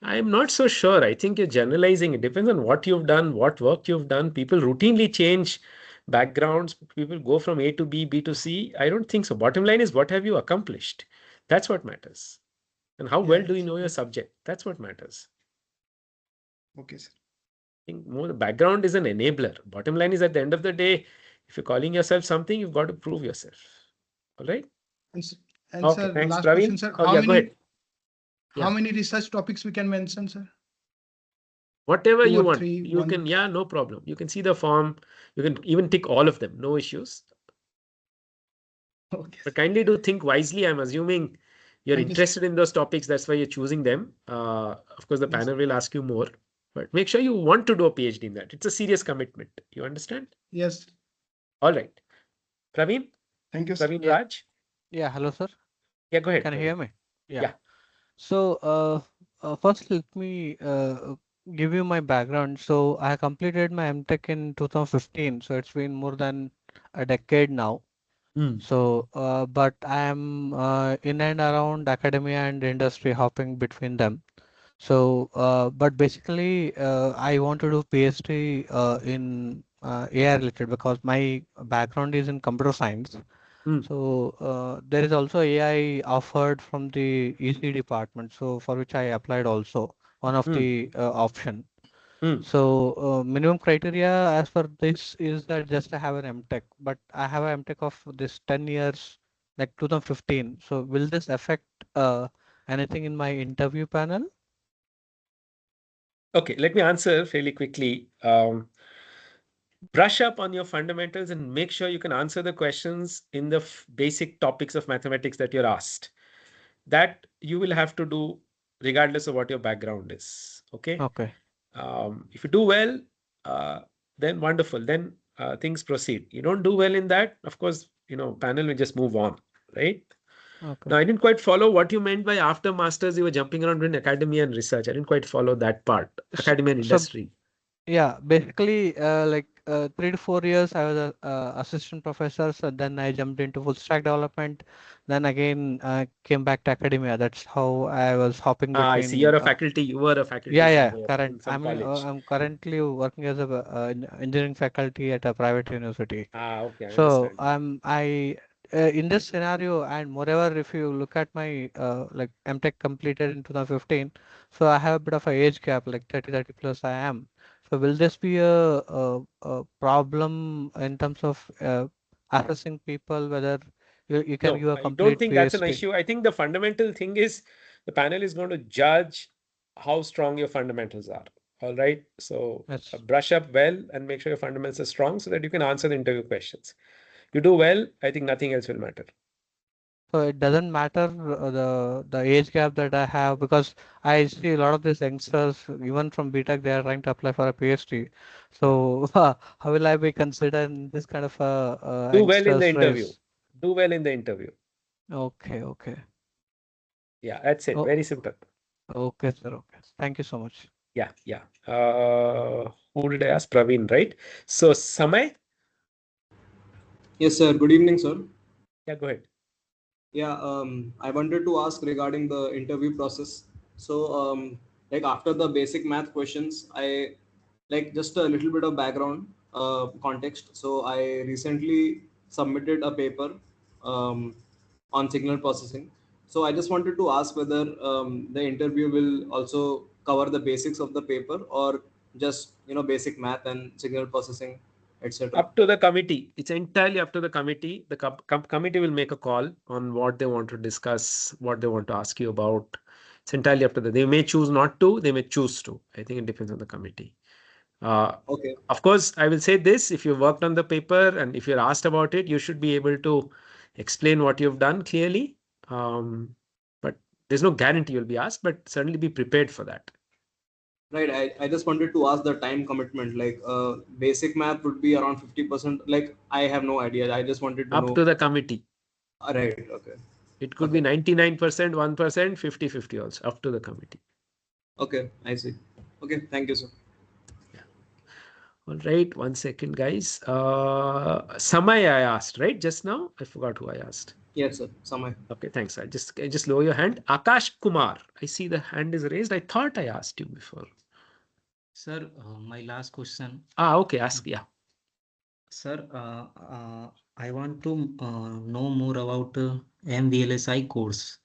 I'm not so sure. I think you're generalizing. It depends on what you've done, what work you've done. People routinely change backgrounds. People go from A to B, B to C. I don't think so. Bottom line is, what have you accomplished? That's what matters. And how well do you know your subject? That's what matters. Okay, sir. I think more the background is an enabler. Bottom line is, at the end of the day, if you're calling yourself something, you've got to prove yourself. All right? And Okay, sir, thanks, last Praveen. question, sir. Oh, yeah, go ahead. How many research topics we can mention, sir? Whatever 2 you or want, 3, you 1. can, yeah, no problem. You can see the form. You can even tick all of them, no issues. Okay. But kindly do think wisely. I'm assuming you're Thank you, interested in those topics. That's why you're choosing them. Of course, the Yes. panel will ask you more, but make sure you want to do a PhD in that. It's a serious commitment. You understand? Yes. All right. Praveen? Thank you, sir. Praveen Yeah. Raj? Yeah, hello, sir. Yeah, go ahead. Can you Praveen. hear me? Yeah. Yeah. So, first, let me give you my background. So, I completed my MTech in 2015. So, it's been more than a decade now. So, but I am in and around academia and industry, hopping between them. So, but basically, I want to do PhD in AI related because my background is in computer science. So there is also AI offered from the ECE department, so for which I applied also one of the option. So minimum criteria as per this is that just I have an MTech, but I have a MTech of this 10 years, like 2015. So will this affect anything in my interview panel? Okay, let me answer fairly quickly. Brush up on your fundamentals and make sure you can answer the questions in the basic topics of mathematics that you're asked. That you will have to do regardless of what your background is. Okay. Okay. If you do well, then wonderful. Then things proceed. You don't do well in that, of course, panel will just move on, right? Okay. Now, I didn't quite follow what you meant by after masters. You were jumping around in academia and research. I didn't quite follow that part. Academia and So industry. yeah, basically, like 3 to 4 years, I was a assistant professor. So then I jumped into full stack development. Then again, came back to academia. That's how I was hopping I see. You're between. a faculty. You were a faculty Yeah, yeah, somewhere in current. some college. I'm currently working as a engineering faculty at a private university. Okay, I So understand. in this scenario, and moreover, if you look at my like MTech completed in 2015, so I have a bit of a age gap, like 30 plus I am. So will this be a problem in terms of assessing people whether you can give No, a I don't complete think that's an PhD? issue. I think the fundamental thing is the panel is going to judge how strong your fundamentals are. All right. So Yes. brush up well and make sure your fundamentals are strong so that you can answer the interview questions. You do well, I think nothing else will matter. So it doesn't matter the age gap that I have because I see a lot of these youngsters, even from BTech, they are trying to apply for a PhD. So how will I be considered in this kind of a Do well in the youngsters interview. race? Do well in the interview. Okay, okay. Yeah, that's it. Oh, Very simple. okay, sir. Okay. Thank you so much. Yeah, yeah. Who did I ask? Praveen, right? So Samay? Yes, sir. Good evening, sir. Yeah, go ahead. Yeah, I wanted to ask regarding the interview process. So, like after the basic math questions, I like just a little bit of background context. So, I recently submitted a paper um, on signal processing. So, I just wanted to ask whether the interview will also cover the basics of the paper or just basic math and signal processing, etc. Up to the committee. It's entirely up to the committee. The committee will make a call on what they want to discuss, what they want to ask you about. It's entirely up to them. They may choose not to, they may choose to. I think it depends on the committee. Okay. Of course, I will say this, if you worked on the paper and if you're asked about it, you should be able to explain what you've done clearly. But there's no guarantee you'll be asked, but certainly be prepared for that. Right. I just wanted to ask the time commitment. Like basic math would be around 50%. Like I have no idea. I just wanted to Up know. to the committee. Right. Okay. It could Okay. be 99%, 1%, 50-50 also, up to the committee. Okay, I see. Okay, thank you, sir. Yeah. All right, 1 second, guys. Samay I asked, right? Just now? I forgot who I asked. Yes, sir. Samay. Okay, thanks. Just lower your hand. Akash Kumar, I see the hand is raised. I thought I asked you before. Sir, my last question. Okay, ask. Yeah. Sir, I want to know more about MVLSI course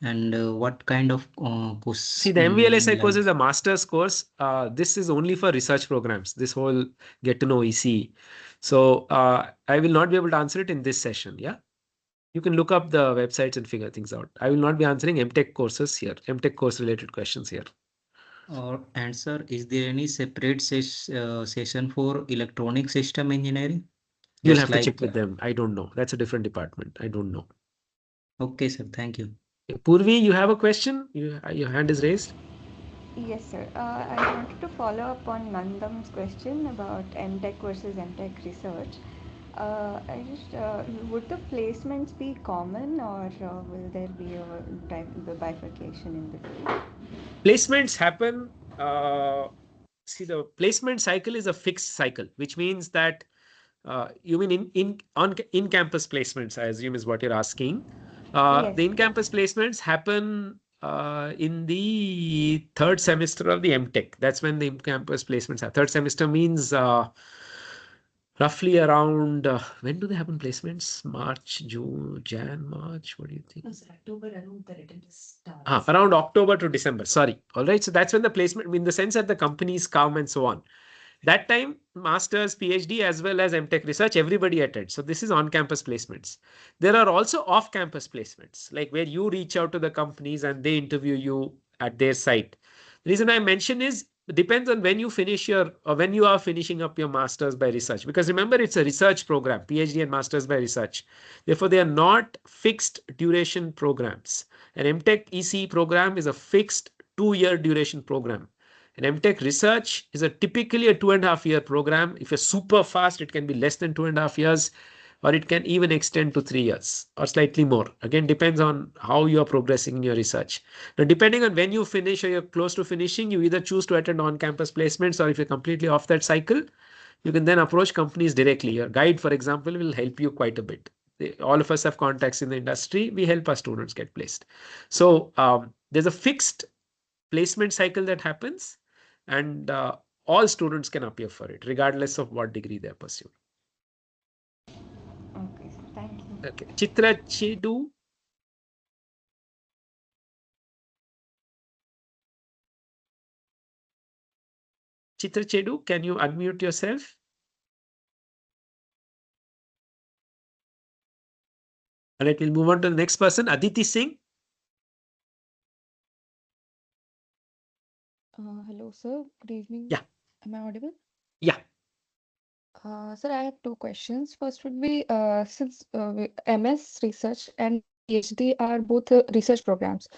and what kind of course. See, the MVLSI course is a master's course. This is only for research programs, this whole get to know ECE. So I will not be able to answer it in this session. Yeah. You can look up the websites and figure things out. I will not be answering MTech courses here, MTech course related questions here. And sir, is there any separate session for electronic system engineering? You'll have to check with them. I don't know. That's a different department. I don't know. Okay, sir. Thank you. Purvi, you have a question? Your hand is raised. Yes, sir. I wanted to follow up on Nandam's question about MTech versus MTech research. Would the placements be common, or will there be a bifurcation in between? Placements happen. See, the placement cycle is a fixed cycle, which means that you mean in campus placements, I assume is what you're asking. Yes. The in-campus placements happen in the third semester of the MTech. That's when the in-campus placements are. Third semester means roughly around, when do they happen placements? March, June, Jan, March, what do you think? October, around the written starts. Around October to December, sorry. All right, so that's when the placement, in the sense that the companies come and so on. That time, master's, PhD, as well as MTech research, everybody attends. So this is on-campus placements. There are also off-campus placements, like where you reach out to the companies and they interview you at their site. The reason I mention is, it depends on when you finish or when you are finishing up your master's by research. Because remember, it's a research program, PhD and master's by research. Therefore, they are not fixed duration programs. An MTech ECE program is a fixed 2-year duration program. An MTech research is typically a 2.5-year program. If you're super fast, it can be less than 2.5 years, or it can even extend to 3 years or slightly more. Again, depends on how you are progressing in your research. Now, depending on when you finish or you're close to finishing, you either choose to attend on-campus placements, or if you're completely off that cycle, you can then approach companies directly. Your guide, for example, will help you quite a bit. All of us have contacts in the industry. We help our students get placed. So there's a fixed placement cycle that happens, and all students can appear for it, regardless of what degree they're pursuing. Okay, thank you. Okay, Chitra Chedu. Chitra Chedu, can you unmute yourself? All right, we'll move on to the next person, Aditi Singh. Hello, sir. Good evening. Yeah. Am I audible? Yeah. Sir, I have two questions. First would be, since MS research and PhD are both research programs,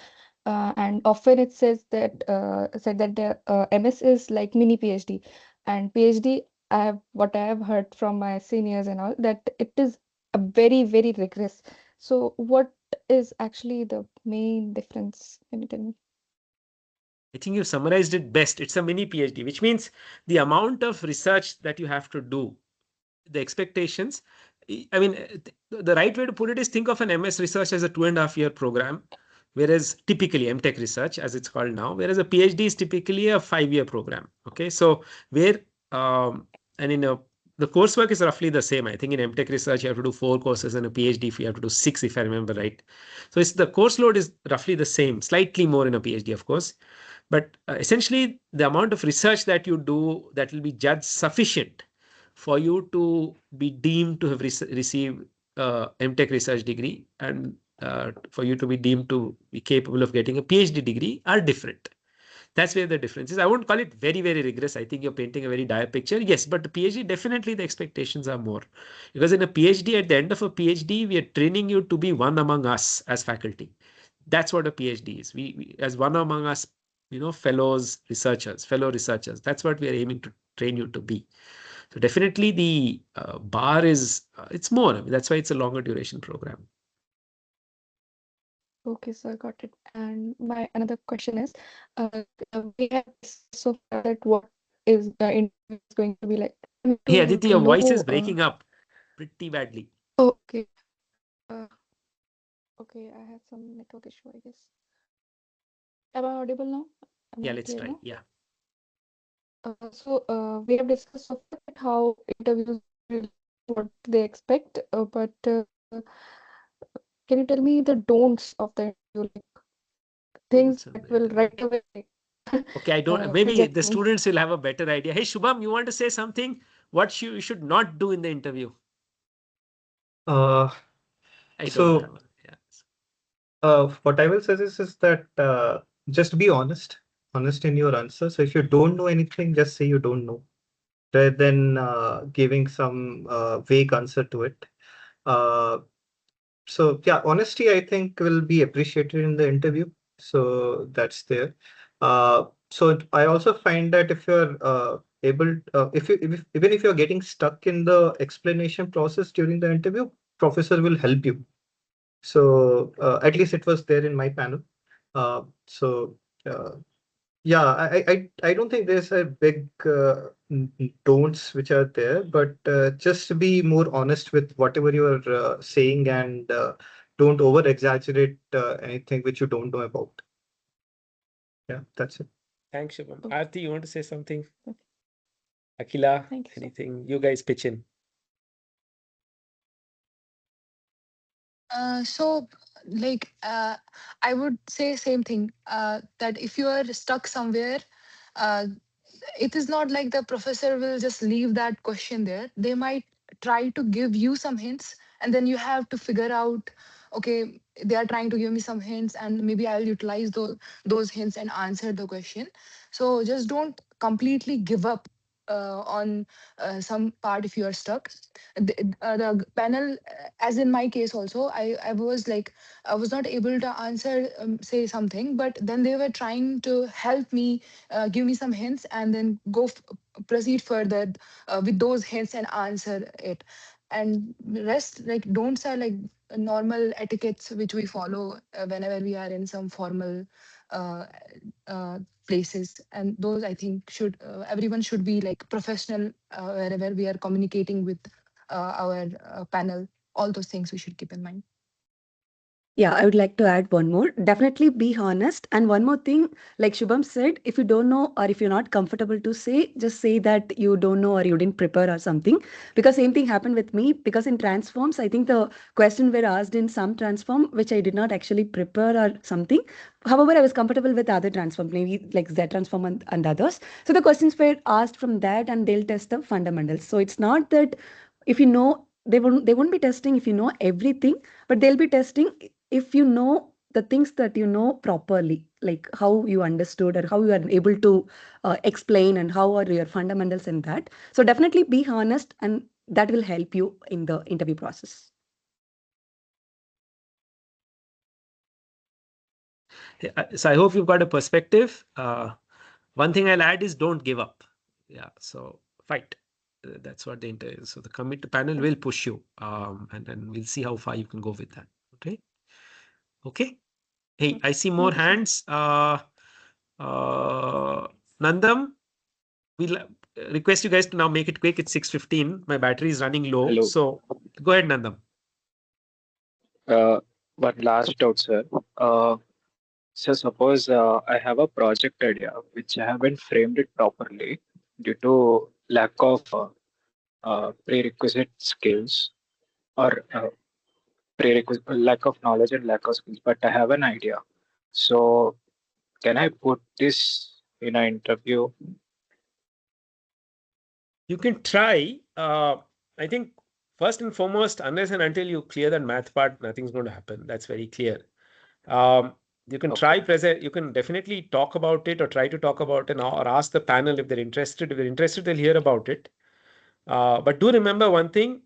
and often it said that the MS is like mini PhD, and PhD, what I have heard from my seniors and all, that it is a very, very rigorous. So, what is actually the main difference? Can you tell me? I think you summarized it best. It's a mini PhD, which means the amount of research that you have to do, the expectations. I mean, the right way to put it is, think of an MS research as a 2.5-year program, whereas typically MTech research, as it's called now, whereas a PhD is typically a 5-year program. Okay, so where and in the coursework is roughly the same. I think in MTech research you have to do 4 courses, and a PhD if you have to do 6, if I remember right. So the course load is roughly the same, slightly more in a PhD, of course. But essentially, the amount of research that you do, that will be judged sufficient for you to be deemed to have received MTech research degree, and for you to be deemed to be capable of getting a PhD degree, are different. That's where the difference is. I won't call it very, very rigorous. I think you're painting a very dire picture. Yes, but the PhD, definitely the expectations are more. Because in a PhD, at the end of a PhD, we are training you to be one among us as faculty. That's what a PhD is. We as one among us, fellow researchers. That's what we are aiming to train you to be. So definitely the bar is, it's more. I mean, that's why it's a longer duration program. Okay, sir, got it. And my another question is, we have discussed so far that what is the interview is going to be like. Hey, Aditi, your voice is know, breaking up pretty badly. okay. Okay, I had some network issue, I guess. Am I audible now? Am Yeah, I let's clear try. now? Yeah. We have discussed so far that how interviews will what they expect, but can you tell me the don'ts of the interview, like things Don'ts in that the will interview. right away Okay, I don't. Maybe reject the me? students will have a better idea. Hey, Shubham, you want to say something? What you should not do in the interview? Uh, I don't so have. Yeah. what I will suggest is that just be honest in your answer. So if you don't know anything, just say you don't know, rather than giving some vague answer to it. Uh, so yeah, honesty I think will be appreciated in the interview. So that's there. So I also find that if you're able, if even if you're getting stuck in the explanation process during the interview, professor will help you. So at least it was there in my panel. So yeah, I don't think there's a big don'ts which are there, but just be more honest with whatever you're saying, and don't over exaggerate anything which you don't know about. Yeah, that's it. Thanks, Shubham. Okay. Aarti, you want to say something? Okay. Akila, Thank you, sir. anything? You guys pitch in. So, like, I would say same thing. That if you are stuck somewhere, uh, it is not like the professor will just leave that question there. They might try to give you some hints, and then you have to figure out, okay, they are trying to give me some hints, and maybe I'll utilize those hints and answer the question. So just don't completely give up on some part if you are stuck. The panel, as in my case also, I was like, I was not able to answer, say something, but then they were trying to help me, give me some hints, and then proceed further with those hints and answer it. And rest, like, don'ts are like normal etiquettes which we follow whenever we are in some formal uh, places, and those I think should everyone should be like professional wherever we are communicating with our panel. All those things we should keep in mind. Yeah, I would like to add one more. Definitely be honest. And one more thing, like Shubham said, if you don't know or if you're not comfortable to say, just say that you don't know or you didn't prepare or something. Because same thing happened with me. Because in transforms, I think the question were asked in some transform, which I did not actually prepare or something. However, I was comfortable with other transform, maybe like Z transform and others. So the questions were asked from that and they'll test the fundamentals. So it's not that if you know, they won't be testing if you know everything, but they'll be testing if you know the things that you know properly, like how you understood or how you are able to explain and how are your fundamentals in that. So definitely be honest, and that will help you in the interview process. So I hope you've got a perspective. One thing I'll add is don't give up. Yeah, so fight. That's what the inter is. So the committee panel will push you, and then we'll see how far you can go with that. Okay. Okay. Hey, I see more Thank you, sir. hands. Nandam, we'll request you guys to now make it quick. It's 6:15. My battery is running low. Hello. So go ahead, Nandam. One last doubt, sir. So suppose I have a project idea which I haven't framed it properly due to lack of prerequisite skills or prerequisite lack of knowledge and lack of skills, but I have an idea. So can I put this in an interview? You can try. I think first and foremost, unless and until you clear that math part, nothing's going to happen. That's very clear. Um, you can try present. You can definitely talk about it or try to talk about it, or ask the panel if they're interested. If they're interested, they'll hear about it. But do remember one thing.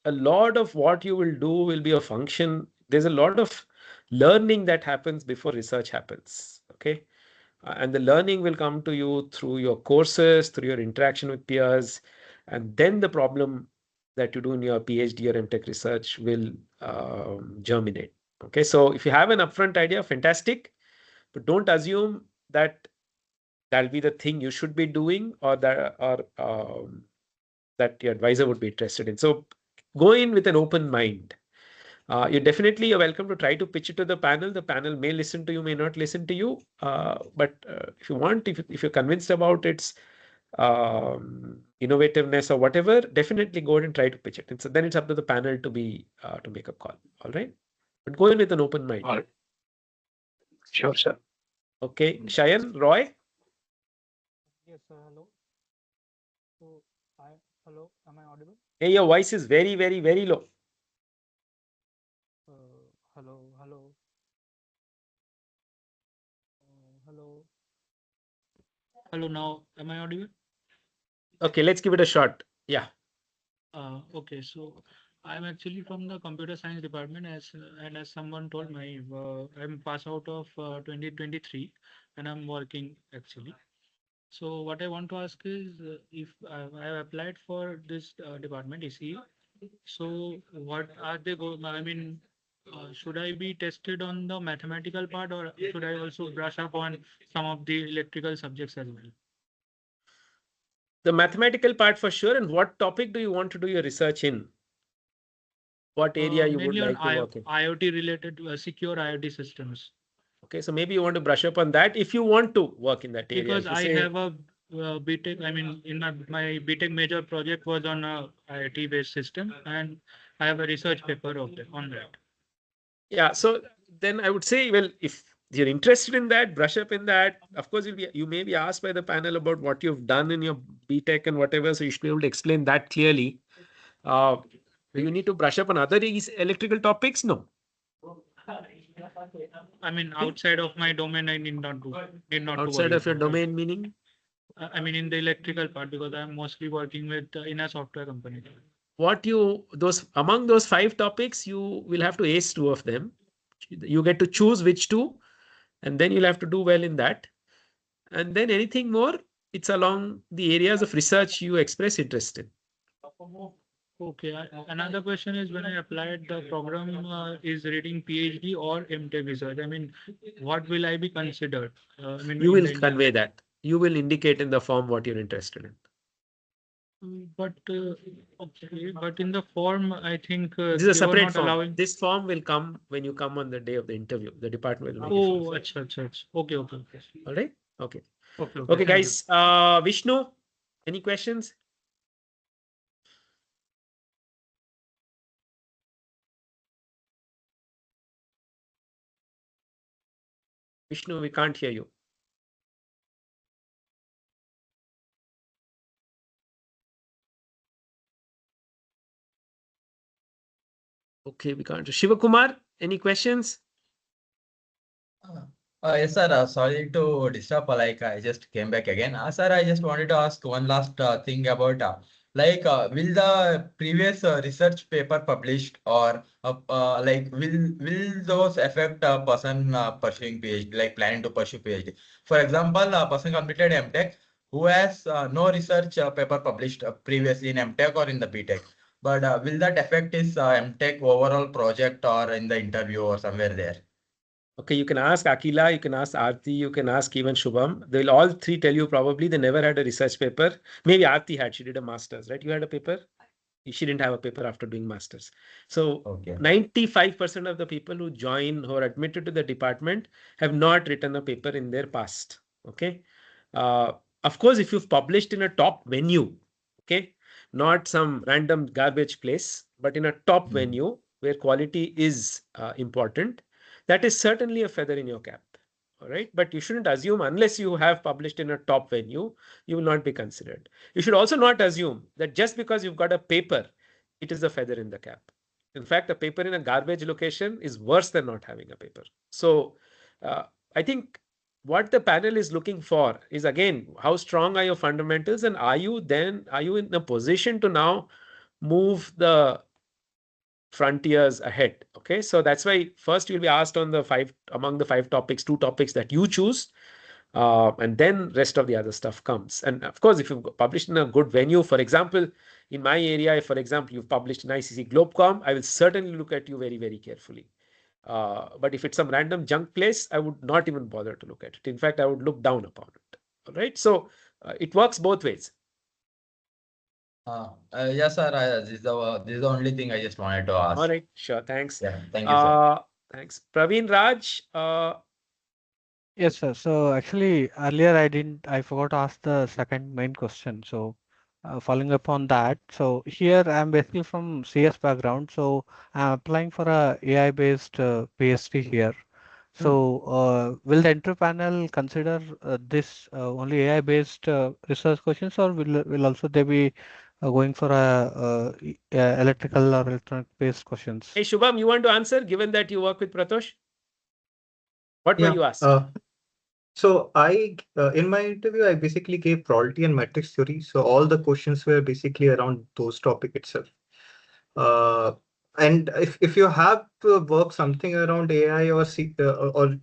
A lot of what you will do will be a function. There's a lot of learning that happens before research happens. Okay. And the learning will come to you through your courses, through your interaction with peers, and then the problem that you do in your PhD or MTech research will germinate. Okay, so if you have an upfront idea, fantastic, but don't assume that that'll be the thing you should be doing, or that your advisor would be interested in. So go in with an open mind. You definitely are welcome to try to pitch it to the panel. The panel may listen to you, may not listen to you. But if you want, if you're convinced about its innovativeness or whatever, definitely go ahead and try to pitch it. And so then it's up to the panel to be to make a call. All right, but go in with an open mind. All right. Sure, sir. Okay, Shayan, Roy. Yes, sir. Hello. So, hello, am I audible? Hey, your voice is very, very, very low. Hello, hello. Hello. Hello, now am I audible? Okay, let's give it a shot. Yeah. Okay, so I'm actually from the computer science department and as someone told me, I'm pass out of 2023 and I'm working actually. So what I want to ask is if I have applied for this department ECE, so what are they I mean, should I be tested on the mathematical part or should I also brush up on some of the electrical subjects as well? The mathematical part for sure. And what topic do you want to do your research in? What area you would Mainly on like to work in? IoT related, secure IoT systems. Okay, so maybe you want to brush up on that if you want to work in that area. Because If you I say, have a BTech, I mean, in my BTech major project was on a IoT based system, and I have a research paper on that. yeah, so then I would say, well, if you're interested in that, brush up in that. Of course, you may be asked by the panel about what you've done in your BTech and whatever, so you should be able to explain that clearly. Do you need to brush up on other electrical topics? No. I mean, outside of my domain, I need not Outside of your domain, meaning? I mean, in the electrical part, because I'm mostly working with in a software company. Among those 5 topics, you will have to ace 2 of them. You get to choose which 2, and then you'll have to do well in that. And then anything more, it's along the areas of research you express interest in. Okay. Another question is when I applied the program is reading PhD or MTech research. I mean, what will I be considered? I mean, you will convey that. You will indicate in the form what you're interested in. But okay, but in the form, I think this is a separate form. Allowing... This form will come when you come on the day of the interview. The department will make it. Achha. Okay. All right. Okay. Okay, guys. Vishnu, any questions? Vishnu, we can't hear you. Okay, we can't. Shiva Kumar, any questions? Yes, sir. Sorry to disturb. Like I just came back again. Sir, I just wanted to ask one last thing about will the previous research paper published or will those affect a person pursuing PhD, like planning to pursue PhD? For example, a person completed MTech who has no research paper published previously in MTech or in the BTech. But will that affect his MTech overall project or in the interview or somewhere there? Okay, you can ask Akila, you can ask Aarti, you can ask even Shubham. They'll all 3 tell you probably they never had a research paper. Maybe Aarti had, she did a master's, right? You had a paper? She didn't have a paper after doing master's. So 95% of the people who are admitted to the department have not written a paper in their past. Okay. Of course, if you've published in a top venue, okay, not some random garbage place, but in a top venue where quality is important, that is certainly a feather in your cap. All right. But you shouldn't assume unless you have published in a top venue, you will not be considered. You should also not assume that just because you've got a paper, it is a feather in the cap. In fact, a paper in a garbage location is worse than not having a paper. So I think what the panel is looking for is, again, how strong are your fundamentals, and are you in a position to now move the frontiers ahead? Okay, so that's why first you'll be asked on among the 5 topics, 2 topics that you choose, and then rest of the other stuff comes. And of course, if you've published in a good venue, for example, in my area, if, for example, you've published in ICC Globecom, I will certainly look at you very, very carefully. But if it's some random junk place, I would not even bother to look at it. In fact, I would look down upon it. All right. So it works both ways. Yes, sir. This is the only thing I just wanted to ask. All right, sure. Thanks. Yeah, thank you, sir. Thanks. Praveen Raj, Yes, sir. So actually, earlier I forgot to ask the second main question. So, following up on that, so here I'm basically from CS background. So I'm applying for a AI-based PhD here. So, will the interview panel consider this only AI-based research questions, or will also they be going for electrical or electronic-based questions? hey Shubham, you want to answer given that you work with Pratosh? What were Yeah. you asked? So in my interview, I basically gave probability and matrix theory. So all the questions were basically around those topic itself. And if you have to work something around AI or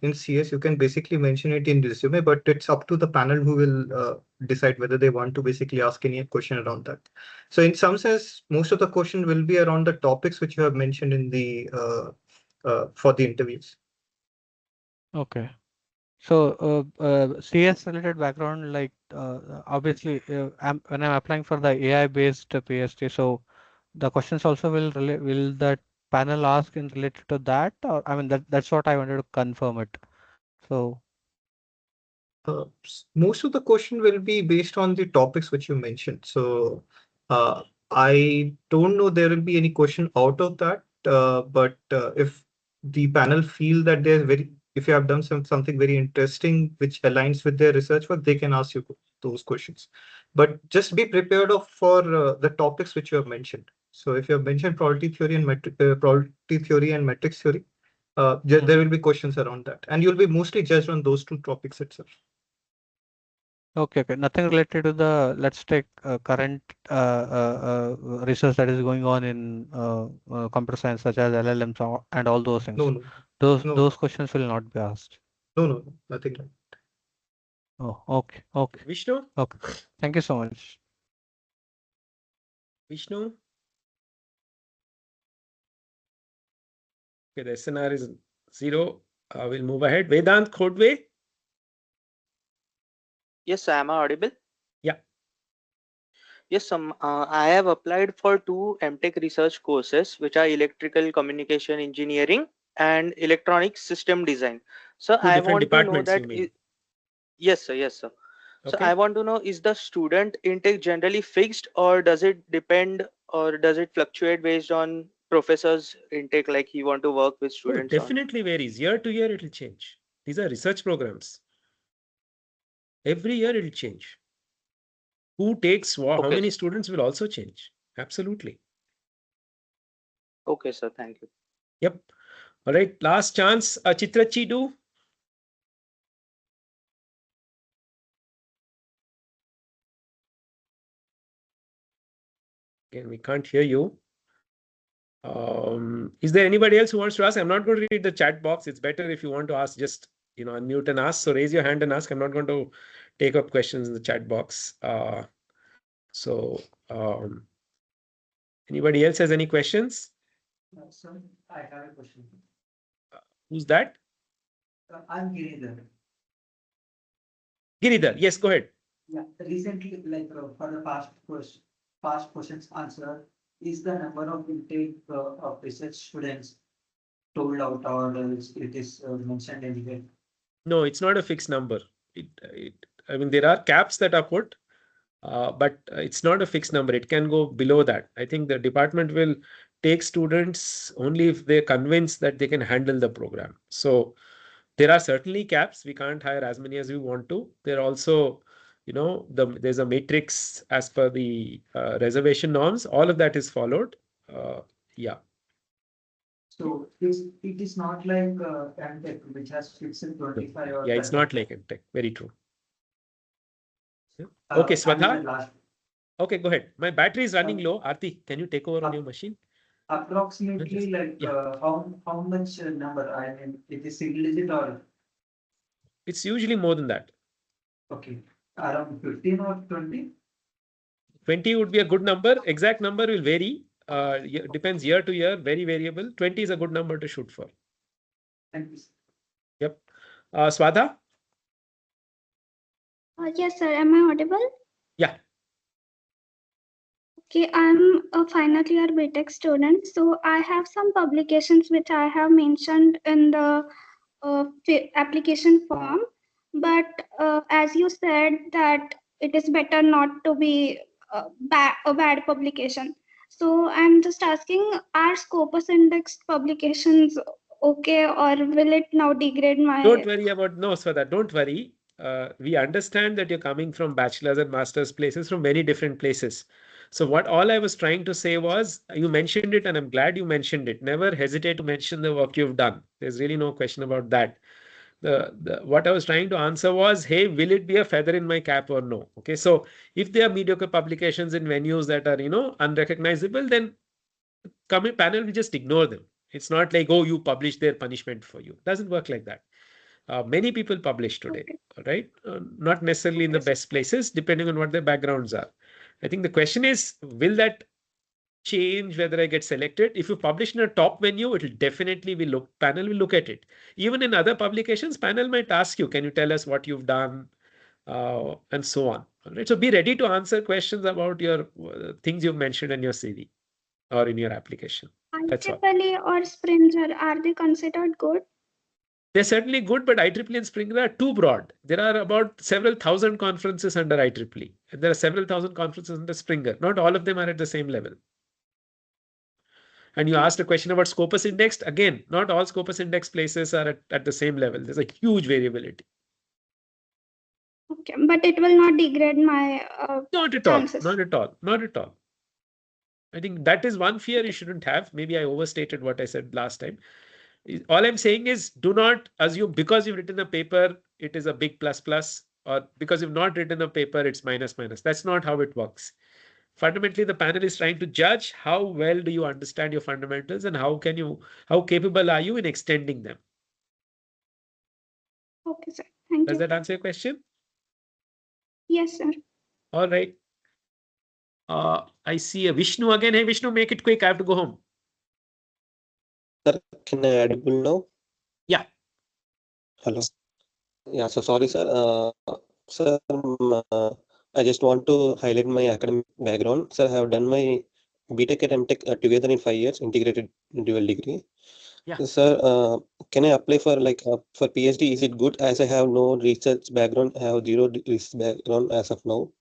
in CS, you can basically mention it in resume, but it's up to the panel who will decide whether they want to basically ask any question around that. So in some sense, most of the question will be around the topics which you have mentioned in the for the interviews. Okay. So, CS related background, like obviously, when I'm applying for the AI-based PhD, so the questions also will that panel ask in related to that, or I mean that's what I wanted to confirm it. So, Most of the question will be based on the topics which you mentioned. So I don't know there will be any question out of that. But if the panel feel that if you have done something very interesting which aligns with their research work, they can ask you those questions. But just be prepared for the topics which you have mentioned. So if you have mentioned probability theory and matrix theory, there will be questions around that, and you'll be mostly judged on those two topics itself. okay, nothing related to let's take current research that is going on in computer science, such as LLMs and all those things. No. Those questions will not be asked. No, nothing like that. Oh, okay. Vishnu? Okay. Thank you so much. Vishnu? Okay, the SNR is 0. We'll move ahead. Vedant Khodwe? Yes, am I audible? Yeah. Yes, I have applied for 2 MTech research courses, which are electrical communication engineering and electronic system design. So Two I different want to know departments, you that. mean? Yes, sir. Yes, sir. So I Okay. want to know, is the student intake generally fixed, or does it depend, or does it fluctuate based on professor's intake, like he want to work with Oh, students on? definitely varies. Year to year, it will change. These are research programs. Every year, it will change. Who takes how Okay, many sir. students will also change. Absolutely. Okay, sir. Thank you. Yep. All right. Last chance. Chitrachi, do. Again, we can't hear you. Is there anybody else who wants to ask? I'm not going to read the chat box. It's better if you want to ask, just unmute and ask. So raise your hand and ask. I'm not going to take up questions in the chat box. So anybody else has any questions? Sir, I have a question. Who's that? I'm Giridhar. Giridhar, yes, go ahead. Yeah, recently, like for the past questions answer, is the number of intake of research students told out, or it is mentioned anywhere? No, it's not a fixed number. I mean, there are caps that are put, but it's not a fixed number. It can go below that. I think the department will take students only if they're convinced that they can handle the program. So there are certainly caps. We can't hire as many as we want to. There are also, there's a matrix as per the reservation norms. All of that is followed. Yeah. So it is not like MTech, which has fixed 25 or Yeah, it's 30. not like MTech. Very true. Yeah. Okay, Swadha. Okay, go ahead. My battery is running low. Aarti, can you take over on your machine? Approximately, like how much number? I mean, it is single digit or? It's usually more than that. Okay, around 15 or 20? 20 would be a good number. Exact number will vary. Depends year to year, very variable. 20 is a good number to shoot for. Thank you. Yep. Swadha? Yes, sir. Am I audible? Yeah. Okay, I'm a final year BTech student, so I have some publications which I have mentioned in the application form. But as you said that it is better not to be a bad publication. So I'm just asking, are Scopus Index publications okay, or will it now degrade my? Don't worry about no, Swada. Don't worry. We understand that you're coming from bachelor's and master's places from many different places. So what all I was trying to say was, you mentioned it, and I'm glad you mentioned it. Never hesitate to mention the work you've done. There's really no question about that. The what I was trying to answer was, hey, will it be a feather in my cap or no? Okay, so if there are mediocre publications in venues that are unrecognizable, then coming panel will just ignore them. It's not like, oh, you publish their punishment for you. Doesn't work like that. Many people publish today, right? Not necessarily in the best places, depending on what their backgrounds are. I think the question is, will that change whether I get selected? If you publish in a top venue, it will definitely be panel will look at it. Even in other publications, panel might ask you, can you tell us what you've done, and so on. All right. So be ready to answer questions about your things you've mentioned in your CV or in your application. That's all. IEEE or Springer, are they considered good? They're certainly good, but IEEE and Springer are too broad. There are about several thousand conferences under IEEE, and there are several thousand conferences under Springer. Not all of them are at the same level. And you asked a question about Scopus Index. Again, not all Scopus Index places are at the same level. There's a huge variability. Okay, but it will not degrade my Not at chances. all. Not at all. Not at all. I think that is one fear you shouldn't have. Maybe I overstated what I said last time. All I'm saying is, do not assume because you've written a paper, it is a big plus plus, or because you've not written a paper, it's minus minus. That's not how it works. Fundamentally, the panel is trying to judge how well do you understand your fundamentals and how capable are you in extending them. Okay, sir. Thank Does you. that answer your question? Yes, sir. All right. I see a Vishnu again. Hey, Vishnu, make it quick. I have to go home. Sir, can I audible now? Yeah. Hello. Yeah, so sorry, sir. Sir, I just want to highlight my academic background. Sir, I have done my BTech and MTech together in 5 years, integrated dual degree. Yeah. Sir, can I apply for for PhD? Is it good as I have no research background? I have zero research background as of now.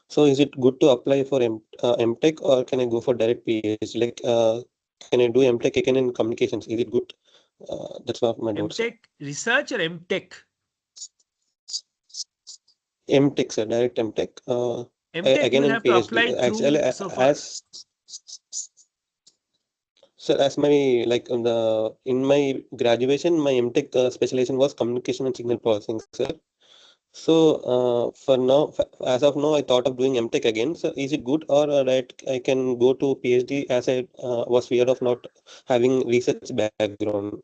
So is it good to apply for MTech or can I go for direct PhD? Can I do MTech again in communications? Is it good? That's one of my doubts. MTech research or MTech? MTech, sir, direct MTech. MTech Again you'll in have to PhD. apply Actually, through. So sir, as my in my graduation, my MTech specialization was communication and signal processing, sir. So for now, as of now, I thought of doing MTech again. So is it good or that I can go to PhD as I was feared of not having research background?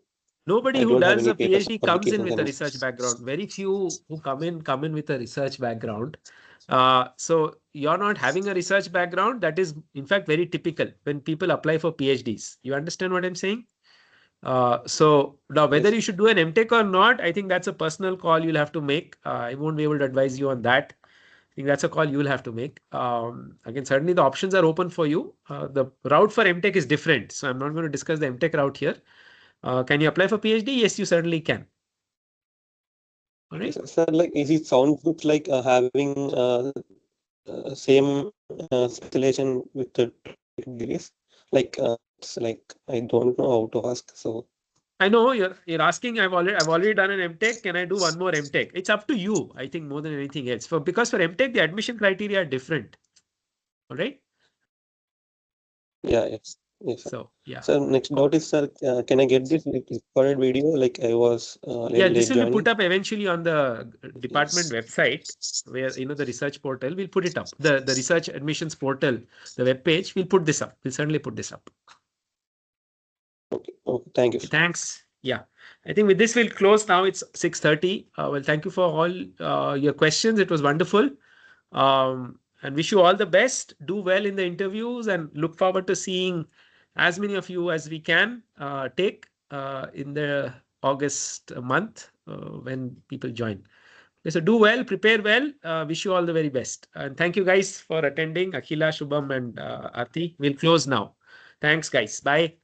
nobody I who don't have does any a papers, PhD comes in publications, with a and research background. Very few who come in with a research background. So you're not having a research background. That is, in fact, very typical when people apply for PhDs. You understand what I'm saying? So now whether you should do an MTech or not, I think that's a personal call you'll have to make. I won't be able to advise you on that. I think that's a call you'll have to make. Again, certainly the options are open for you. The route for MTech is different. So I'm not going to discuss the MTech route here. Can you apply for PhD? Yes, you certainly can. All right. sir, is it sound good having same specialization with the degrees? It's I don't know how to ask. So I know you're asking. I've already done an MTech. Can I do one more MTech? It's up to you. I think more than anything else. Because for MTech the admission criteria are different. All right. yeah, yes. Yes, sir. So yeah. So next doubt is, sir, can I get this recorded video? I was Yeah, late this will be joining. put up eventually on the department website, where the research portal. We'll put it up. The research admissions portal, the web page. We'll put this up. We'll certainly put this up. Okay. Thank you. Thanks. Yeah, I think with this we'll close now. It's 6:30. Well, thank you for all your questions. It was wonderful. And wish you all the best. Do well in the interviews and look forward to seeing as many of you as we can take in the August month when people join. So do well, prepare well. Wish you all the very best. And thank you guys for attending. Akhila, Shubham, and Aarti. We'll close now. Thanks, guys. Bye.